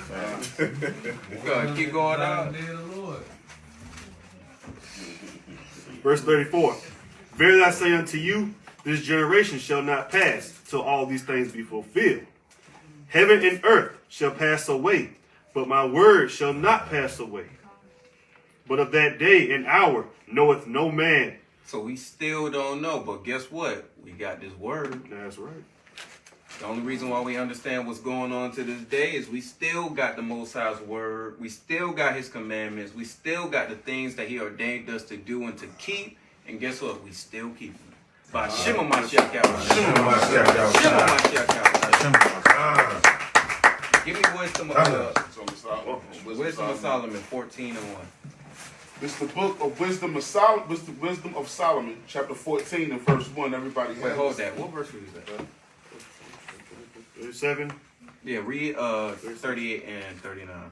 Go ahead, keep going out. Verse 34. Verily I say unto you, this generation shall not pass till all these things be fulfilled. Heaven and earth shall pass away, but my word shall not pass away. But of that day and hour knoweth no man. So we still don't know, but guess what? We got this word. That's right. The only reason why we understand what's going on to this day is we still got the Most High's word. We still got his commandments. We still got the things that he ordained us to do and to keep. And guess what? We still keep them. By Shema Mashiach Yahweh. Shema Mashiach Yahweh. Give me wisdom of Solomon 14 and 1. This is the book of Wisdom of Solomon. Wisdom of Solomon, chapter 14 and verse 1. Everybody Wait, has hold that. What verse was that? 37, Yeah, read 38 and 39.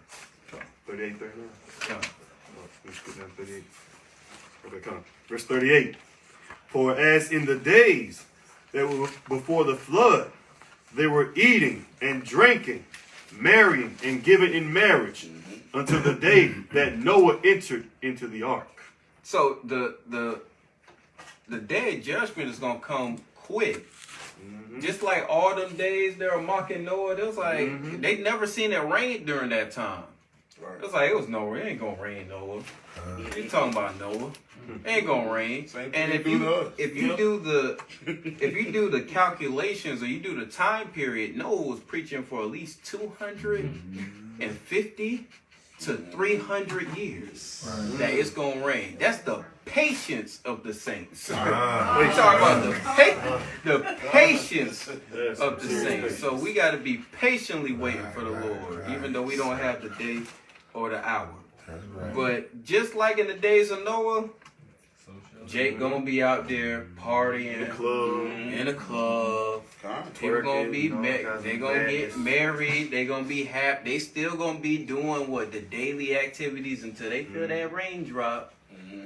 38, 39. Come. Let's go down 38. Okay, come on. Verse 38. For as in the days that were before the flood, they were eating and drinking, marrying and giving in marriage, until the day that Noah entered into the ark. So the the day of judgment is gonna come quick. Just like all them days they were mocking Noah, it was like they never seen it rain during that time. Right. It was like it was no rain. It ain't gonna rain, Noah. You talking about Noah? It ain't gonna rain. And if you do the calculations or you do the time period, Noah was preaching for at least 250 to 300 years that it's gonna rain. That's the patience of the saints. We talk about the patience of the saints. So we got to be patiently waiting for the Lord, even though we don't have the day or the hour. But just like in the days of Noah, Jake gonna be out there partying in a club. People gonna be they gonna get married. They gonna be happy. They still gonna be doing what the daily activities until they feel that rain drop,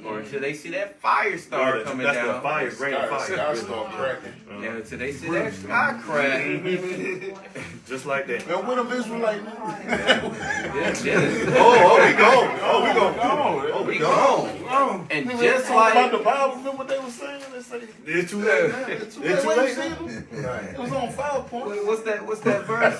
or until they see that fire start coming down. The fire, Sky start cracking. Yeah, until they see that sky crack. Just like that. Man, what them Israelites now? We gone. And just about like the Bible, remember what they were saying? They say It's too late. it's too It's too late. late. It was on 5 points. what's that verse?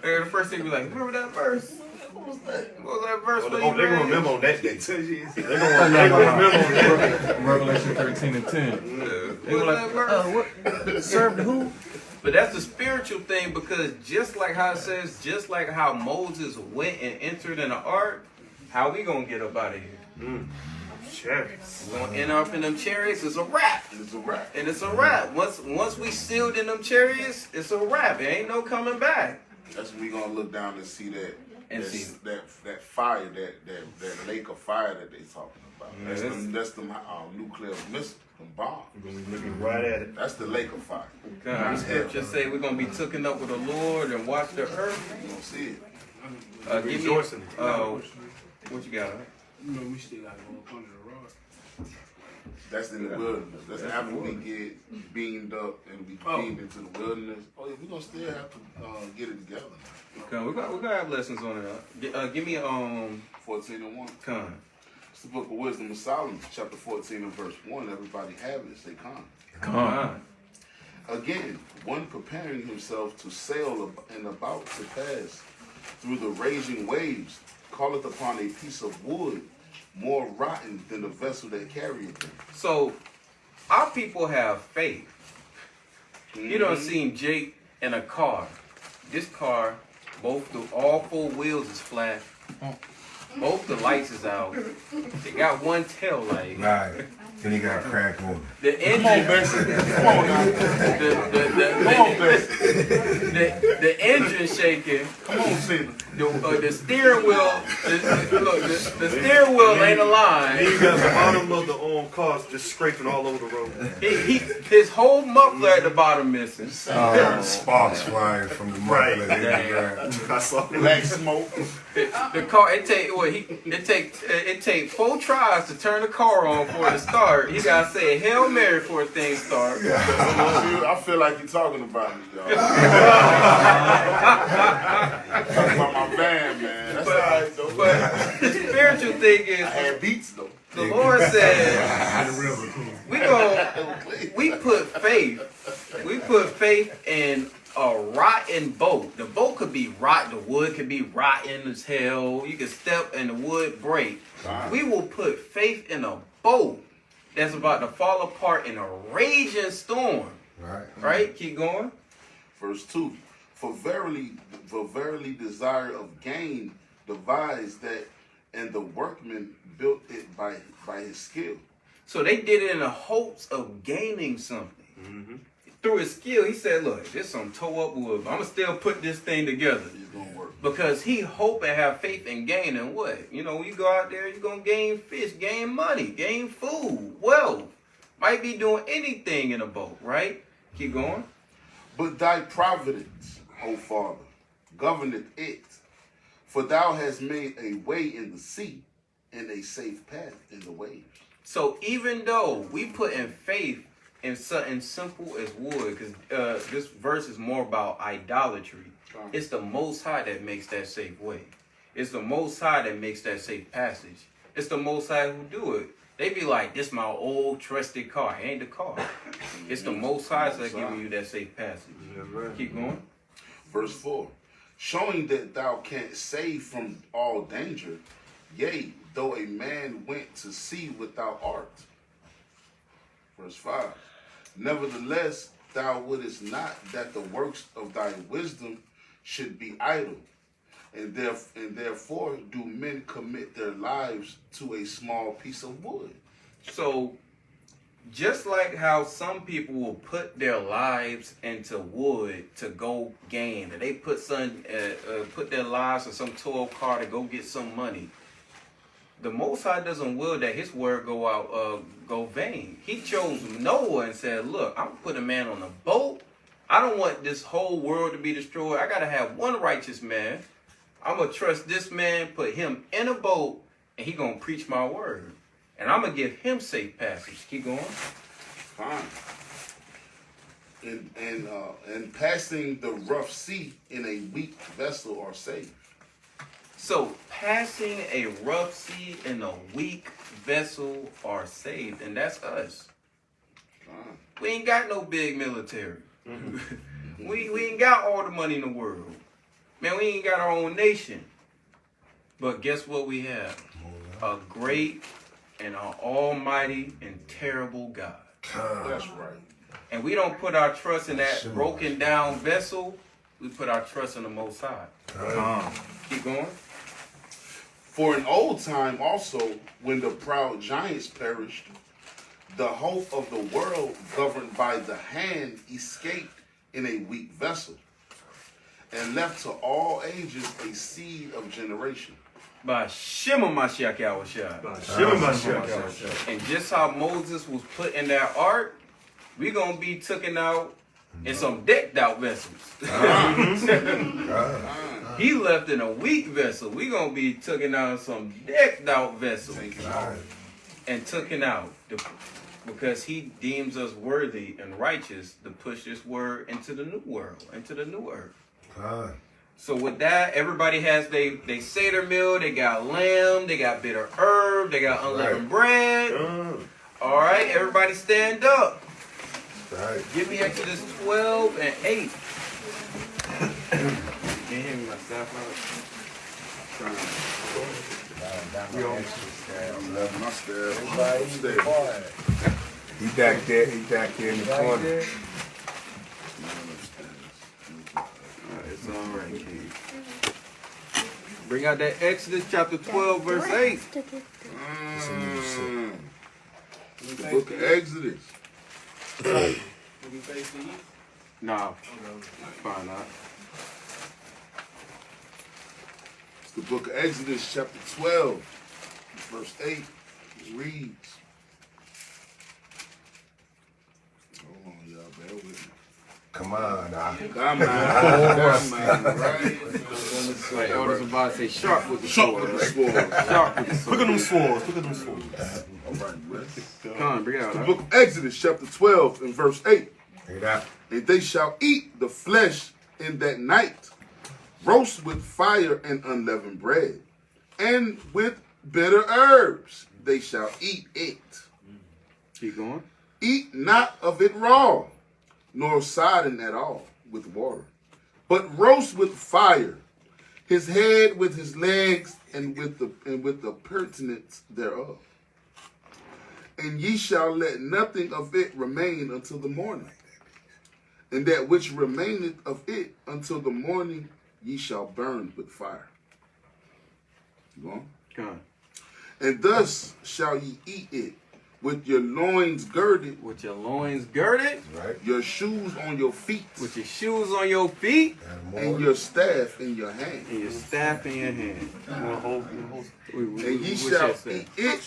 The first thing we like, remember that verse? What was that verse? They're going to remember on that day. They're going to remember on that. Revelation 13 and 10. What was that verse? Serve who? But that's the spiritual thing, because just like how it says, just like how Moses went and entered in the ark, how we gonna get up out of here? Chariots. We're gonna enter up in them chariots. It's a wrap. It's a wrap. And it's a wrap. Once we sealed in them chariots, it's a wrap. It ain't no coming back. That's when we gonna look down and see that And that, see. that fire, that lake of fire that they talking about. That's them nuclear missiles, them bombs. We're going to be looking right at it. That's the lake of fire. God, the scripture say we're gonna be taken up with the Lord and watch the earth. You gonna see it. Give me, Rejoicing. what you got? You know, we still got to go up under the rod. That's in the wilderness. That's after we get beamed up and we beamed into the wilderness. Oh yeah, we gonna still have to get it together. Come, we gotta have lessons on it. Give me 14:1. Con. It's the book of Wisdom of Solomon, chapter 14 and verse 1. Everybody have it. Say come. Con. Again, one preparing himself to sail and about to pass through the raging waves, calleth upon a piece of wood more rotten than the vessel that carrieth them. So, our people have faith. You don't see Jake in a car. This car, all 4 wheels is flat. Both the lights is out. They got one tail light. Right. Then he got crack on. The engine. Come on, Bessie. Come on now. The engine shaking. Come on, Cena. The steering wheel. The steering wheel ain't aligned. And you got the bottom of the cars just scraping all over the road. His whole muffler at the bottom missing. Sparks flying from the muffler. I saw Black smoke. The car. It take 4 tries to turn the car on for it to start. You gotta say Hail Mary for a thing start. I feel like you're talking about me, y'all. Talking about my van, man. That's all right, though. But the spiritual thing is, I had beats, though. the Lord said, we put faith in a rotten boat. The boat could be rotten, the wood could be rotten as hell. You could step and the wood break. We will put faith in a boat that's about to fall apart in a raging storm. Right? Keep going. Verse 2. For verily desire of gain devised that, and the workman built it by his skill. So they did it in the hopes of gaining something. Through his skill, he said, look, this some toe up wood. I'm going to still put this thing together. It's going to work. Because he hope and have faith in gaining what? You know, when you go out there, you're going to gain fish, gain money, gain food, wealth. Might be doing anything in a boat, right? Keep going. But thy providence, O Father, governeth it. For thou hast made a way in the sea and a safe path in the waves. So even though we put in faith in something simple as wood, because this verse is more about idolatry. It's the Most High that makes that safe way. It's the Most High that makes that safe passage. It's the Most High who do it. They be like, this my old trusted car. It ain't the car. It's the Most High that's giving you that safe passage. Keep going. Verse 4. Showing that thou canst save from all danger, yea, though a man went to sea without art. Verse 5. Nevertheless, thou wouldest not that the works of thy wisdom should be idle, and therefore do men commit their lives to a small piece of wood. So, just like how some people will put their lives into wood to go gain, and they put their lives in some toil car to go get some money. The Most High doesn't will that His word go out, go vain. He chose Noah and said, "Look, I'm gonna put a man on a boat. I don't want this whole world to be destroyed. I gotta have one righteous man. I'm gonna trust this man, put him in a boat, and he gonna preach my word, and I'm gonna give him safe passage." Keep going. Fine. And passing the rough sea in a weak vessel are safe. So, passing a rough sea in a weak vessel are saved, and that's us. Fine. We ain't got no big military. we ain't got all the money in the world. Man, we ain't got our own nation. But guess what we have? A great and an almighty and terrible God. That's right. And we don't put our trust in that broken down vessel. We put our trust in the Most High. Keep going. For in old time also, when the proud giants perished, the hope of the world governed by the hand escaped in a weak vessel, and left to all ages a seed of generation. By Shema Mashiach Yahushua. And just how Moses was put in that ark, we gonna be taken out in some decked out vessels. He left in a weak vessel. We gonna be taken out in some decked out vessels. And taken out because He deems us worthy and righteous to push this word into the new world, into the new earth. So with that, everybody has they Seder meal, they got lamb, they got bitter herb, they got unleavened bread. All right, everybody stand up. Give me Exodus 12 and 8. Can't hear me myself. He back there in the corner. It's all right, kid. Bring out that Exodus chapter 12, verse 8. The book of Exodus. Nah, fine not. It's the book of Exodus, chapter 12, verse 8. It reads. Hold on, y'all, bear with me. Come on, now. Come on, right? Like Elder's about to say, sharp with the Sharp sword. with the sword. Sharp with the sword. Look at them swords. Look at them swords. All right, Wes. Come on, bring it out. The Huh? book of Exodus, chapter 12, and verse 8. Hear that? And they shall eat the flesh in that night, roast with fire and unleavened bread, and with bitter herbs they shall eat it. Keep going. Eat not of it raw, nor sodden at all with water, but roast with fire, his head with his legs, and with the pertinence thereof. And ye shall let nothing of it remain until the morning. And that which remaineth of it until the morning ye shall burn with fire. You on? Come on. And thus shall ye eat it, with your loins girded, With your loins girded, Right? your shoes on your feet, with your shoes on your feet, and your staff in your hand. and your staff in your hand. And ye What's shall that say? eat it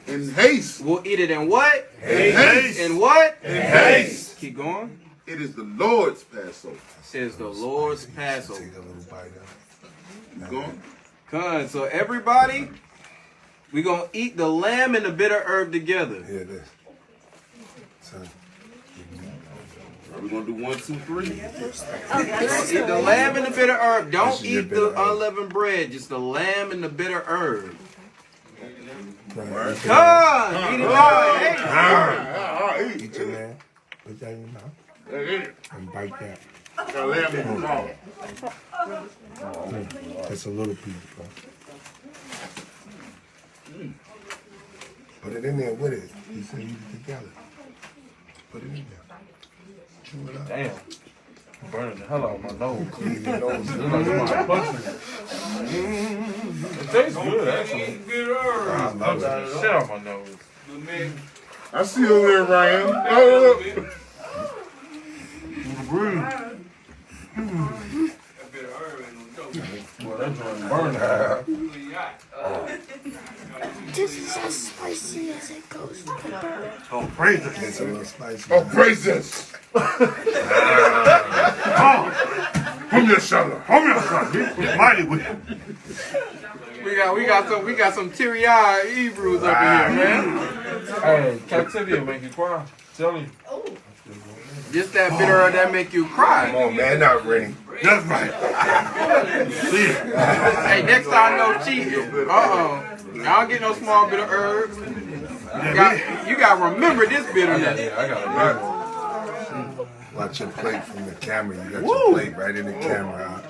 in haste. We'll eat it in what? In haste. In what? In haste. Keep going. It is the Lord's Passover. Says the Lord's Passover. Take a little bite of You going? Come on, so everybody, we're going to eat the lamb and the bitter herb together. it. Here, this. Son. Are we going to do 1, 2, 3? Eat the lamb and the bitter herb. Don't This is your eat bitter the herb. unleavened bread. Just the lamb and the bitter herb. Right. Come, eat it all. Hey. Eat your man. Put that in your mouth. And bite that. That's a little piece, bro. Put it in there with it. He said eat it together. Put it in there. Chew it up. Damn. Burning the hell out of my nose. Clean your nose. It tastes good, actually. Bitter herb. I love that shit out my nose. I see you there, Ryan. Oh, Well, that joint burning. This is as spicy as it goes to burn. Oh, praise it. It's a little spicy. oh, praises. Come here, Shala. Hold me outside. He's mighty with it. We got some teary-eyed Hebrews up in here, man. Hey, captivity will make you cry. Tell you. Just that bitter herb that make you cry. Come on, man. Not ready. That's right. See it. Hey, next time no cheating. Uh-oh. I don't get no small bitter herbs. You got to remember this bitterness. Yeah, I got a big one. Watch your plate from the camera. You got your plate right in the camera.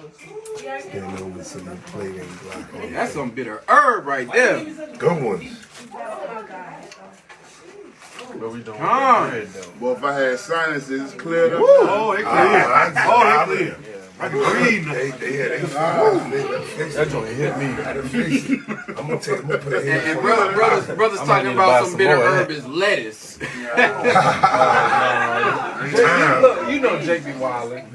Stand over so your plate ain't blocked. That's some bitter herb right there. Good ones. What we doing? Come. Bread, though. Well, if I had sinuses, it's cleared up. Oh, they clear. Oh, they clear. I can breathe now. That joint hit me. I'm gonna put it in. And brothers talking need to buy about some some bitter more of herb that. is lettuce. Look, you know Jake be wildin'.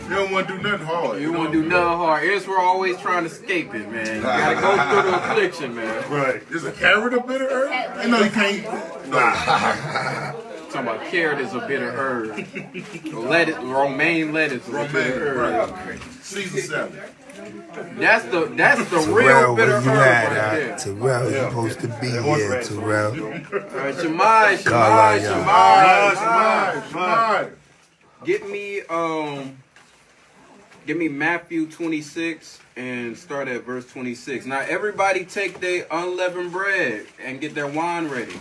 You don't want to do nothing hard. You want to do nothing hard. Israel always trying to escape it, man. You gotta go through the affliction, man. Right. Is a carrot a bitter herb? I know you can't eat that. Talking about carrot is a bitter herb. Lettuce, romaine lettuce is a bitter herb. Right. Caesar salad. That's the Terrell, real bitter where you herb at? right there. Terrell, you supposed to be here, Terrell. Shemai. Give me Matthew 26 and start at verse 26. Now everybody take their unleavened bread and get their wine ready.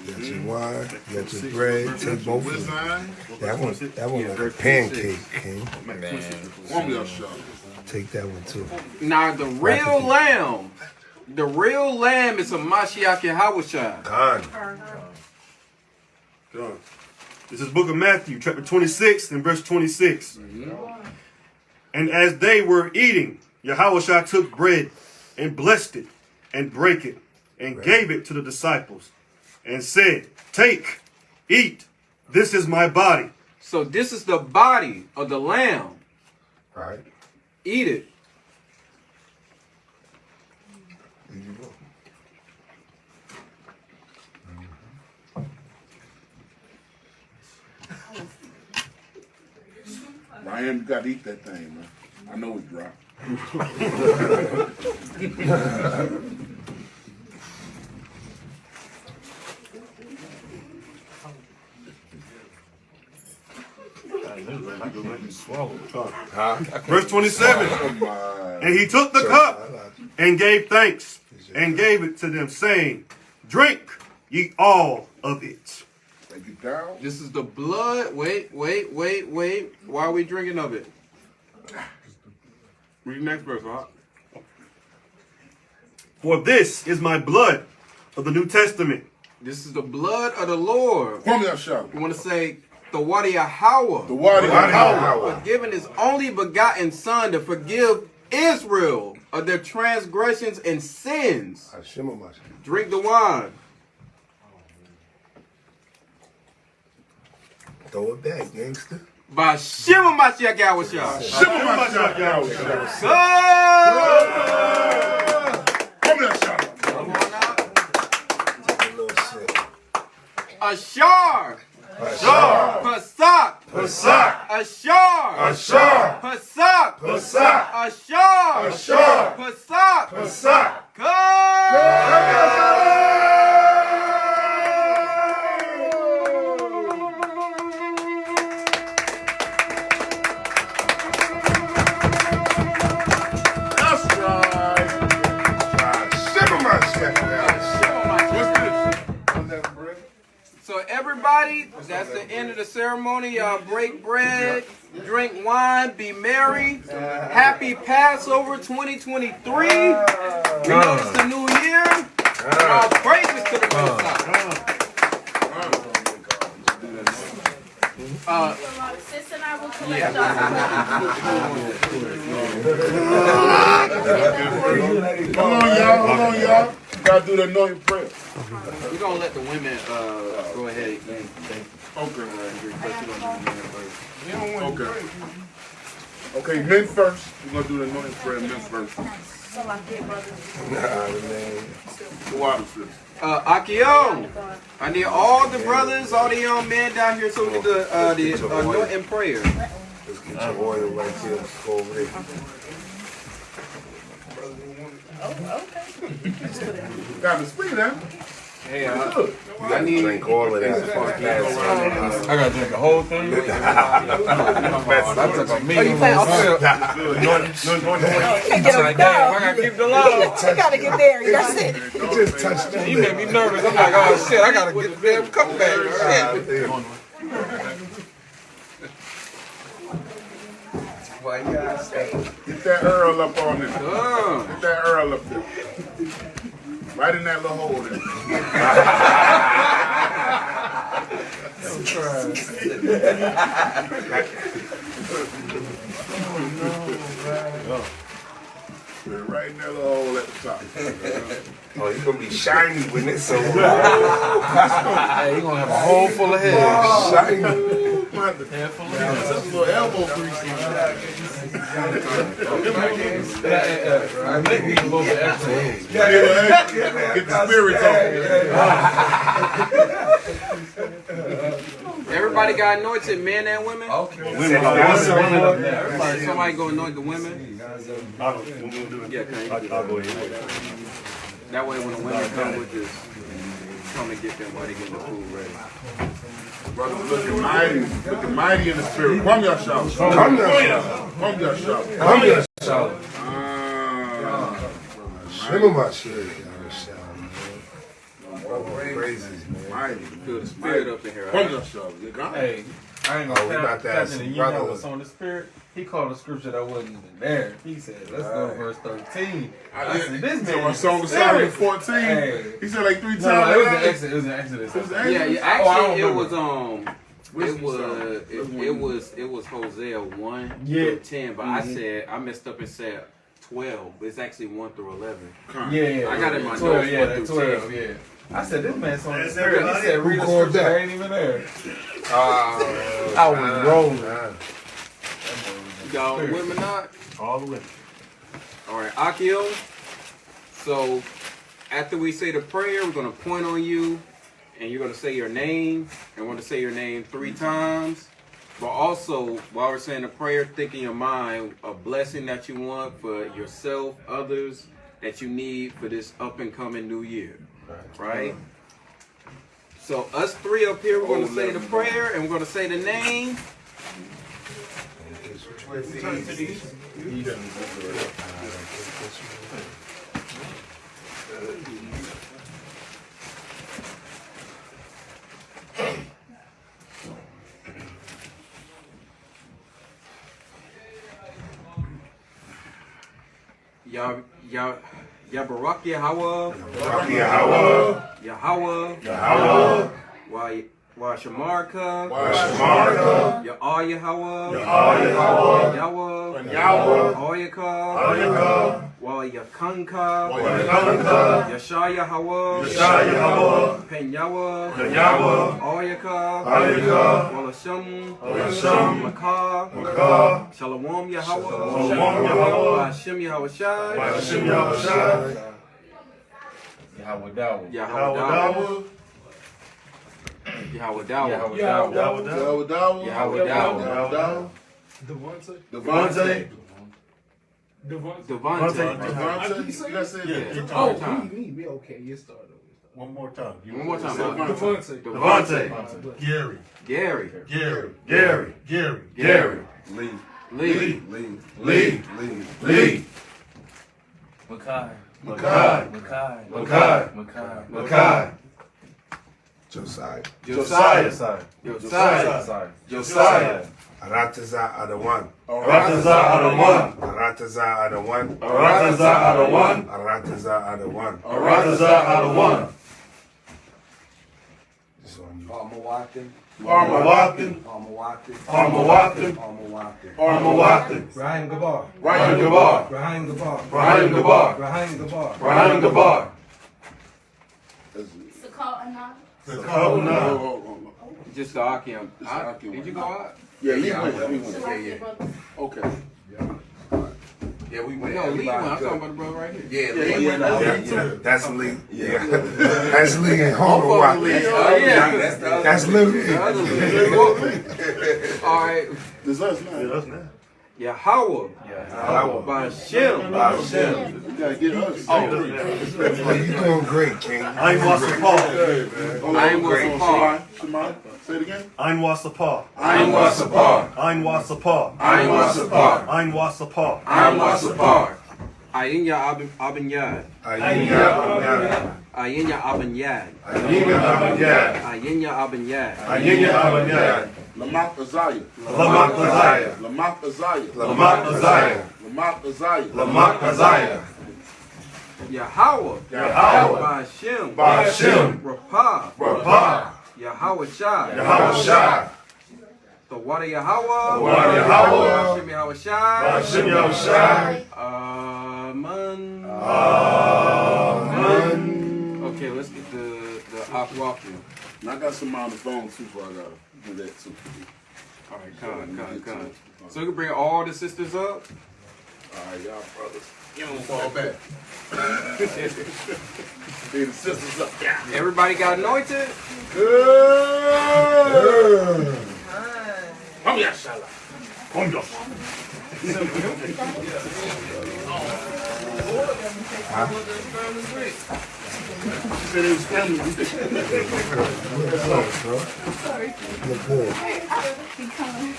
Got your wine, got your bread, take both of them. That one like a verse pancake, King. Warm your shot. Take that one too. Now the real lamb is a Mashiach Yahawashai. Done. This is book of Matthew, chapter 26 and verse 26. And as they were eating, Yahushua took bread and blessed it and brake it and gave it to the disciples and said, take, eat, this is my body. So this is the body of the lamb. All right. Eat it. There you go. Ryan, you gotta eat that thing, man. I know it's dry. Verse 27. And he took the cup and gave thanks and gave it to them, saying, drink ye all of it. Take it down. This is the blood. Wait. Why are we drinking of it? Read the next verse, huh? For this is my blood of the New Testament. This is the blood of the Lord. Warm your shot. You want to say Thawadah Yahweh. The water. For giving his only begotten Son to forgive Israel of their transgressions and sins. Drink the wine. Throw it back, gangster. By Shema Mashiach Yahushua. Warm your shot. Come on now. Take a little sip. Ashar. Pasak. Ashar. Pasak. Ashar. Pasak. That's right. So everybody, that's the end of the ceremony. Y'all break bread, drink wine, be merry. Happy Passover 2023. We know it's the new year. All praises to the Most High. Sis and I will collect Yeah. Hold on, y'all. Gotta do the anointing prayer. We're going to let the women go ahead and drink. Okay. Okay. Okay, men first. We're gonna do the anointing prayer, men first. Akio, I need all the brothers, all the young men down here so we get the anointing prayer. Let's get your oil right here. Let's go over there. Got the speed now. Hey, You gotta drink all of that. I gotta drink the whole thing. I took a meeting. I gotta keep the law. You gotta get married. That's it. You just touched them. You made me nervous. I'm like, oh shit, I gotta get the damn cup back. Shit. Get that Earl up on there. Get that Earl up there. Right in that little hole there. Right in that little hole at the top. Oh, you're gonna be shiny when it's over. Hey, you gonna have a hole full of hair. Shiny. Head full of hair. That's a little elbow grease in there. I think need a little bit extra. Get the spirits on. Everybody got anointed, men and women? Okay. Somebody go anoint the women? Yeah, I'll go ahead. that way when the women come, we'll just come and get them while they getting the food ready. Brothers looking mighty in the spirit. Come y'all shout. Come y'all. Come y'all shout. Come y'all shout. Shimmer my shit. Crazy, man. Mighty. Feel the spirit up in here. Come y'all shout. Hey, I ain't Oh, we gonna about to ask Captain, some you know brothers. what's on the spirit. He called a scripture that wasn't even there. He said, let's go to verse 13. I said, this man on Song of Solomon 14. Hey. He said like 3 times. No, it was an Exodus. It was an Exodus. It was Yeah, Exodus? actually Oh, it was Hosea 1 Yeah. through 10, but I messed up and said 12, but it's actually 1 through 11. Yeah. I got it in my 12, notes, yeah, 1 that through 10. 12, yeah. I said, this man's on the That's spirit. He everybody. said, read Who a called scripture that? that ain't even there. I was rolling. Y'all women not? All the way. All right, Akio. So after we say the prayer, we're going to point on you, and you're going to say your name, and we're going to say your name 3 times. But also, while we're saying the prayer, think in your mind a blessing that you want for yourself, others, that you need for this up-and-coming new year. Right? So us 3 up here, we're going to say the prayer, and we're going to say the name. Ya Barak Yahweh. Yahweh. Wa Shamarka. Ya All Yahweh. Yahweh. Oyaka. Wa Yakanka. Yasha Yahweh. Pen Yahweh. Oyaka. Wa Lashem. Makah. Shalom Yahweh. Hashem Yahweh Shai. Yahweh Dawa. Yahweh Dawa. Devontae. Devontae. That's it. Yeah. Oh, we okay. You started. One more time. One more time. Devontae. Devontae. Gary. Gary. Lee. Makai. Makai. Josiah. Josiah. Josiah. Josiah. Josiah. Arataza Adawan. Arataza Adawan. Arataza Adawan. Arataza Adawan. Arataza Adawan. Arataza Adawan. This on you. Armawatan. Armawatan. Armawatan. Armawatan. Armawatan. Armawatan. Rahim Gabar. Rahim Gabar. Rahim Gabar. Rahim Gabar. Rahim Gabar. Rahim Gabar. Sakona. Just the Akim. Did you go out? Yeah, he went. Okay. Yeah, we went. No, Lee went. I'm talking about the brother right here. Yeah, Yeah, he went. Yeah, that's Lee. Yeah. That's Lee and Homer. Oh, yeah. That's Lee. All right. This us now. Yeah, that's now. Yahweh. Bashem. You gotta get us. Oh, you doing great, King. Ein Wasapah. Ein Wasapah. Shemai, say it again. Ein Wasapah. Ein Wasapah. Ein Wasapah. Ein Wasapah. Ein Wasapah. Ein Wasapah. Ayanyah Ayanyah. Ayanyah Ayanyah. Ayanyah Ayanyah. Lamach Azariah. Lamach Azariah. Lamach Azariah. Lamach Azariah. Lamach Azariah. Lamach Azariah. Yahweh. Yahweh. Bashem. Bashem. Rapah. Rapah. Yahweh Shai. Yahweh Shai. Thawadah Yahweh. Thawadah Yahweh. Bashem Yahweh Shai. Bashem Yahweh Shai. Amen. Amen. Okay, let's get the Apocrypha. And I got some on the phone too, so I gotta do that too. All right, come. So we can bring all the sisters up. All right, y'all brothers. You don't fall back. Leave the sisters up. Yeah. Everybody got anointed. Come here, Shala. Come down. She said it was family.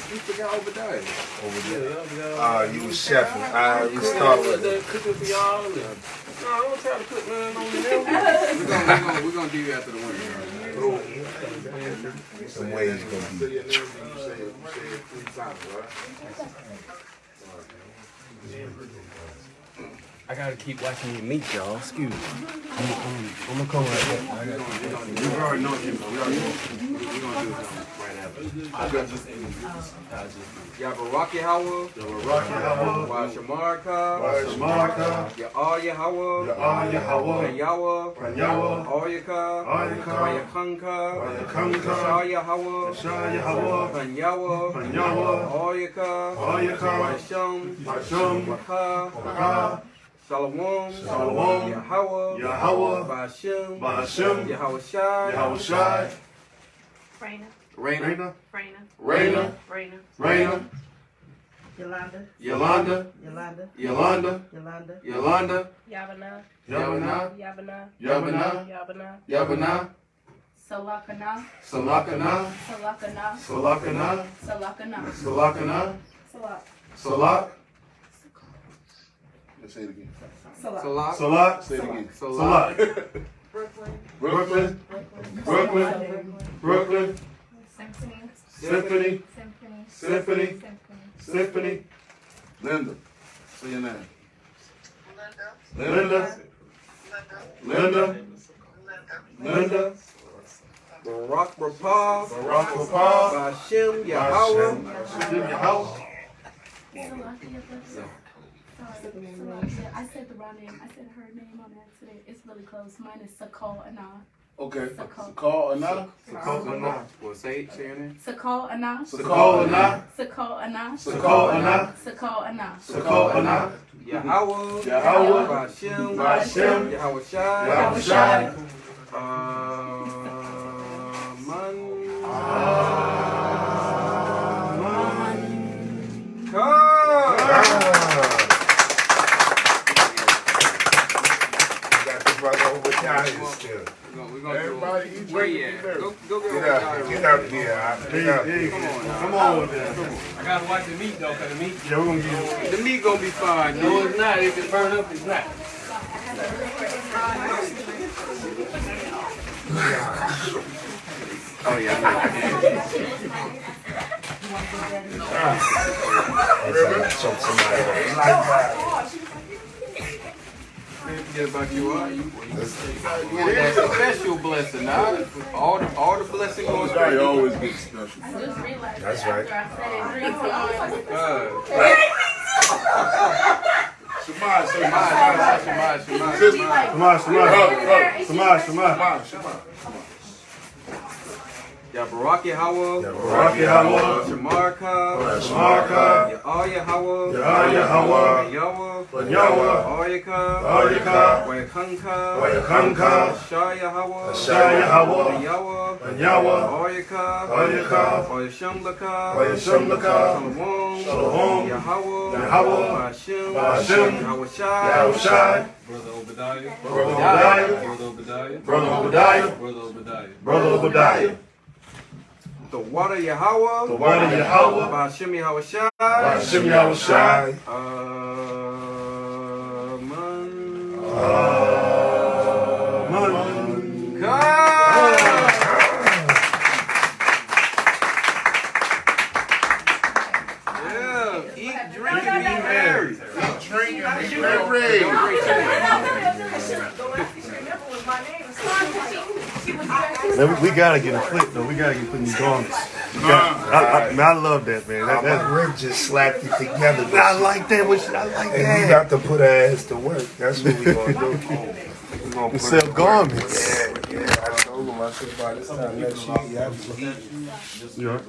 You forgot Obadiah. You was chefing. You start with it. Cooking for y'all. No, don't try to cook nothing on the We're gonna do you after the winter. Some way it's gonna Say be. your name and you say it 3 times, right? I gotta keep watching your meat, y'all. Excuse me. I'm gonna come right back. We already know him. We're gonna do it right after. Yabaraki Yahweh. Yabaraki Yahweh. Washamarka. Washamarka. Ya'al Yahweh. Ya'al Yahweh. Panyawa. Panyawa. Oyaka. Oyaka. Wayakanka. Wayakanka. Shah Yahweh. Shah Yahweh. Panyawa. Panyawa. Oyaka. Oyaka. Washam. Washam. Waka. Waka. Shalom. Shalom. Yahweh. Yahweh. Bashem. Bashem. Yahweh Shai. Yahweh Shai. Raina. Raina. Raina. Raina. Raina. Raina. Yolanda. Yolanda. Yolanda. Yolanda. Yolanda. Yolanda. Yabana. Yabana. Yabana. Yabana. Yabana. Yabana. Salakana. Salakana. Salakana. Salakana. Salakana. Salakana. Salak. Salak. Let's say it again. Salak. Salak. Salak. Say it again. Salak. Brooklyn. Brooklyn. Brooklyn. Brooklyn. Symphony. Symphony. Symphony. Symphony. Symphony. Symphony. Linda. Say your name. Linda. Linda. Linda. Barak Rapah. Barak Rapah. Bashem Yahweh. Bashem Yahweh. I said the wrong name. I said her name on accident. It's really close. Mine is Sakal Anah. Okay. Sakal. Call Anna. Well, say your name. Sakal Anah. Sakal Anah. Sakal Anah. Sakal Anah. Sakal Anah. Sakal Anah. Yahweh. Yahweh. Bashem. Bashem. Yahweh Shai. Yahweh Shai. Man. Everybody eat Where drink you and at? be merry. Go get Get over up here. Get up here. Come on now. Come on, man. I gotta watch the meat though, cause the meat. Yeah, we're gonna get it. The meat gonna be fine. No, it's not. If it burn up, it's not. Oh yeah, I know you can. Choke somebody up. Man, forget about you, all you want that special blessing, nah. All the blessing goes straight. You always get special. That's right. Shema. Ya Barak Yahweh, Barak Yahweh, Shemarka, Shemarka, Yall Yahweh, Yahweh, Yahweh, Yahweh, Oyaka, Oyaka, Wayakanka, Wayakanka, Shah Yahweh, Yahweh, Yahweh, Yahweh, Oyaka, Oyaka, Oyashamlaka, Oyashamlaka, Shalom, Shalom, Yahweh, Yahweh, Ba'ashem, Ba'ashem, Yahushai, Brother Brother Obadiah. Brother Obadiah, Brother Obadiah. Brother Obadiah, Brother Obadiah. Brother Obadiah, Thawadah Yahweh, Thawadah Yahweh, Ba'ashem Yahushai, Ba'ashem Yahushai, Yeah, eat, drink, and be merry. Drink and be merry. Man, we gotta get a clip though. We gotta get put in these garments. I love that, man. My rib just slapped it together. I like that. I like And we that. got to put our ass to work. That's what we gonna do. We gonna We sell garments. Yeah. I told him, I said, by this time next year, you have to eat. Yeah.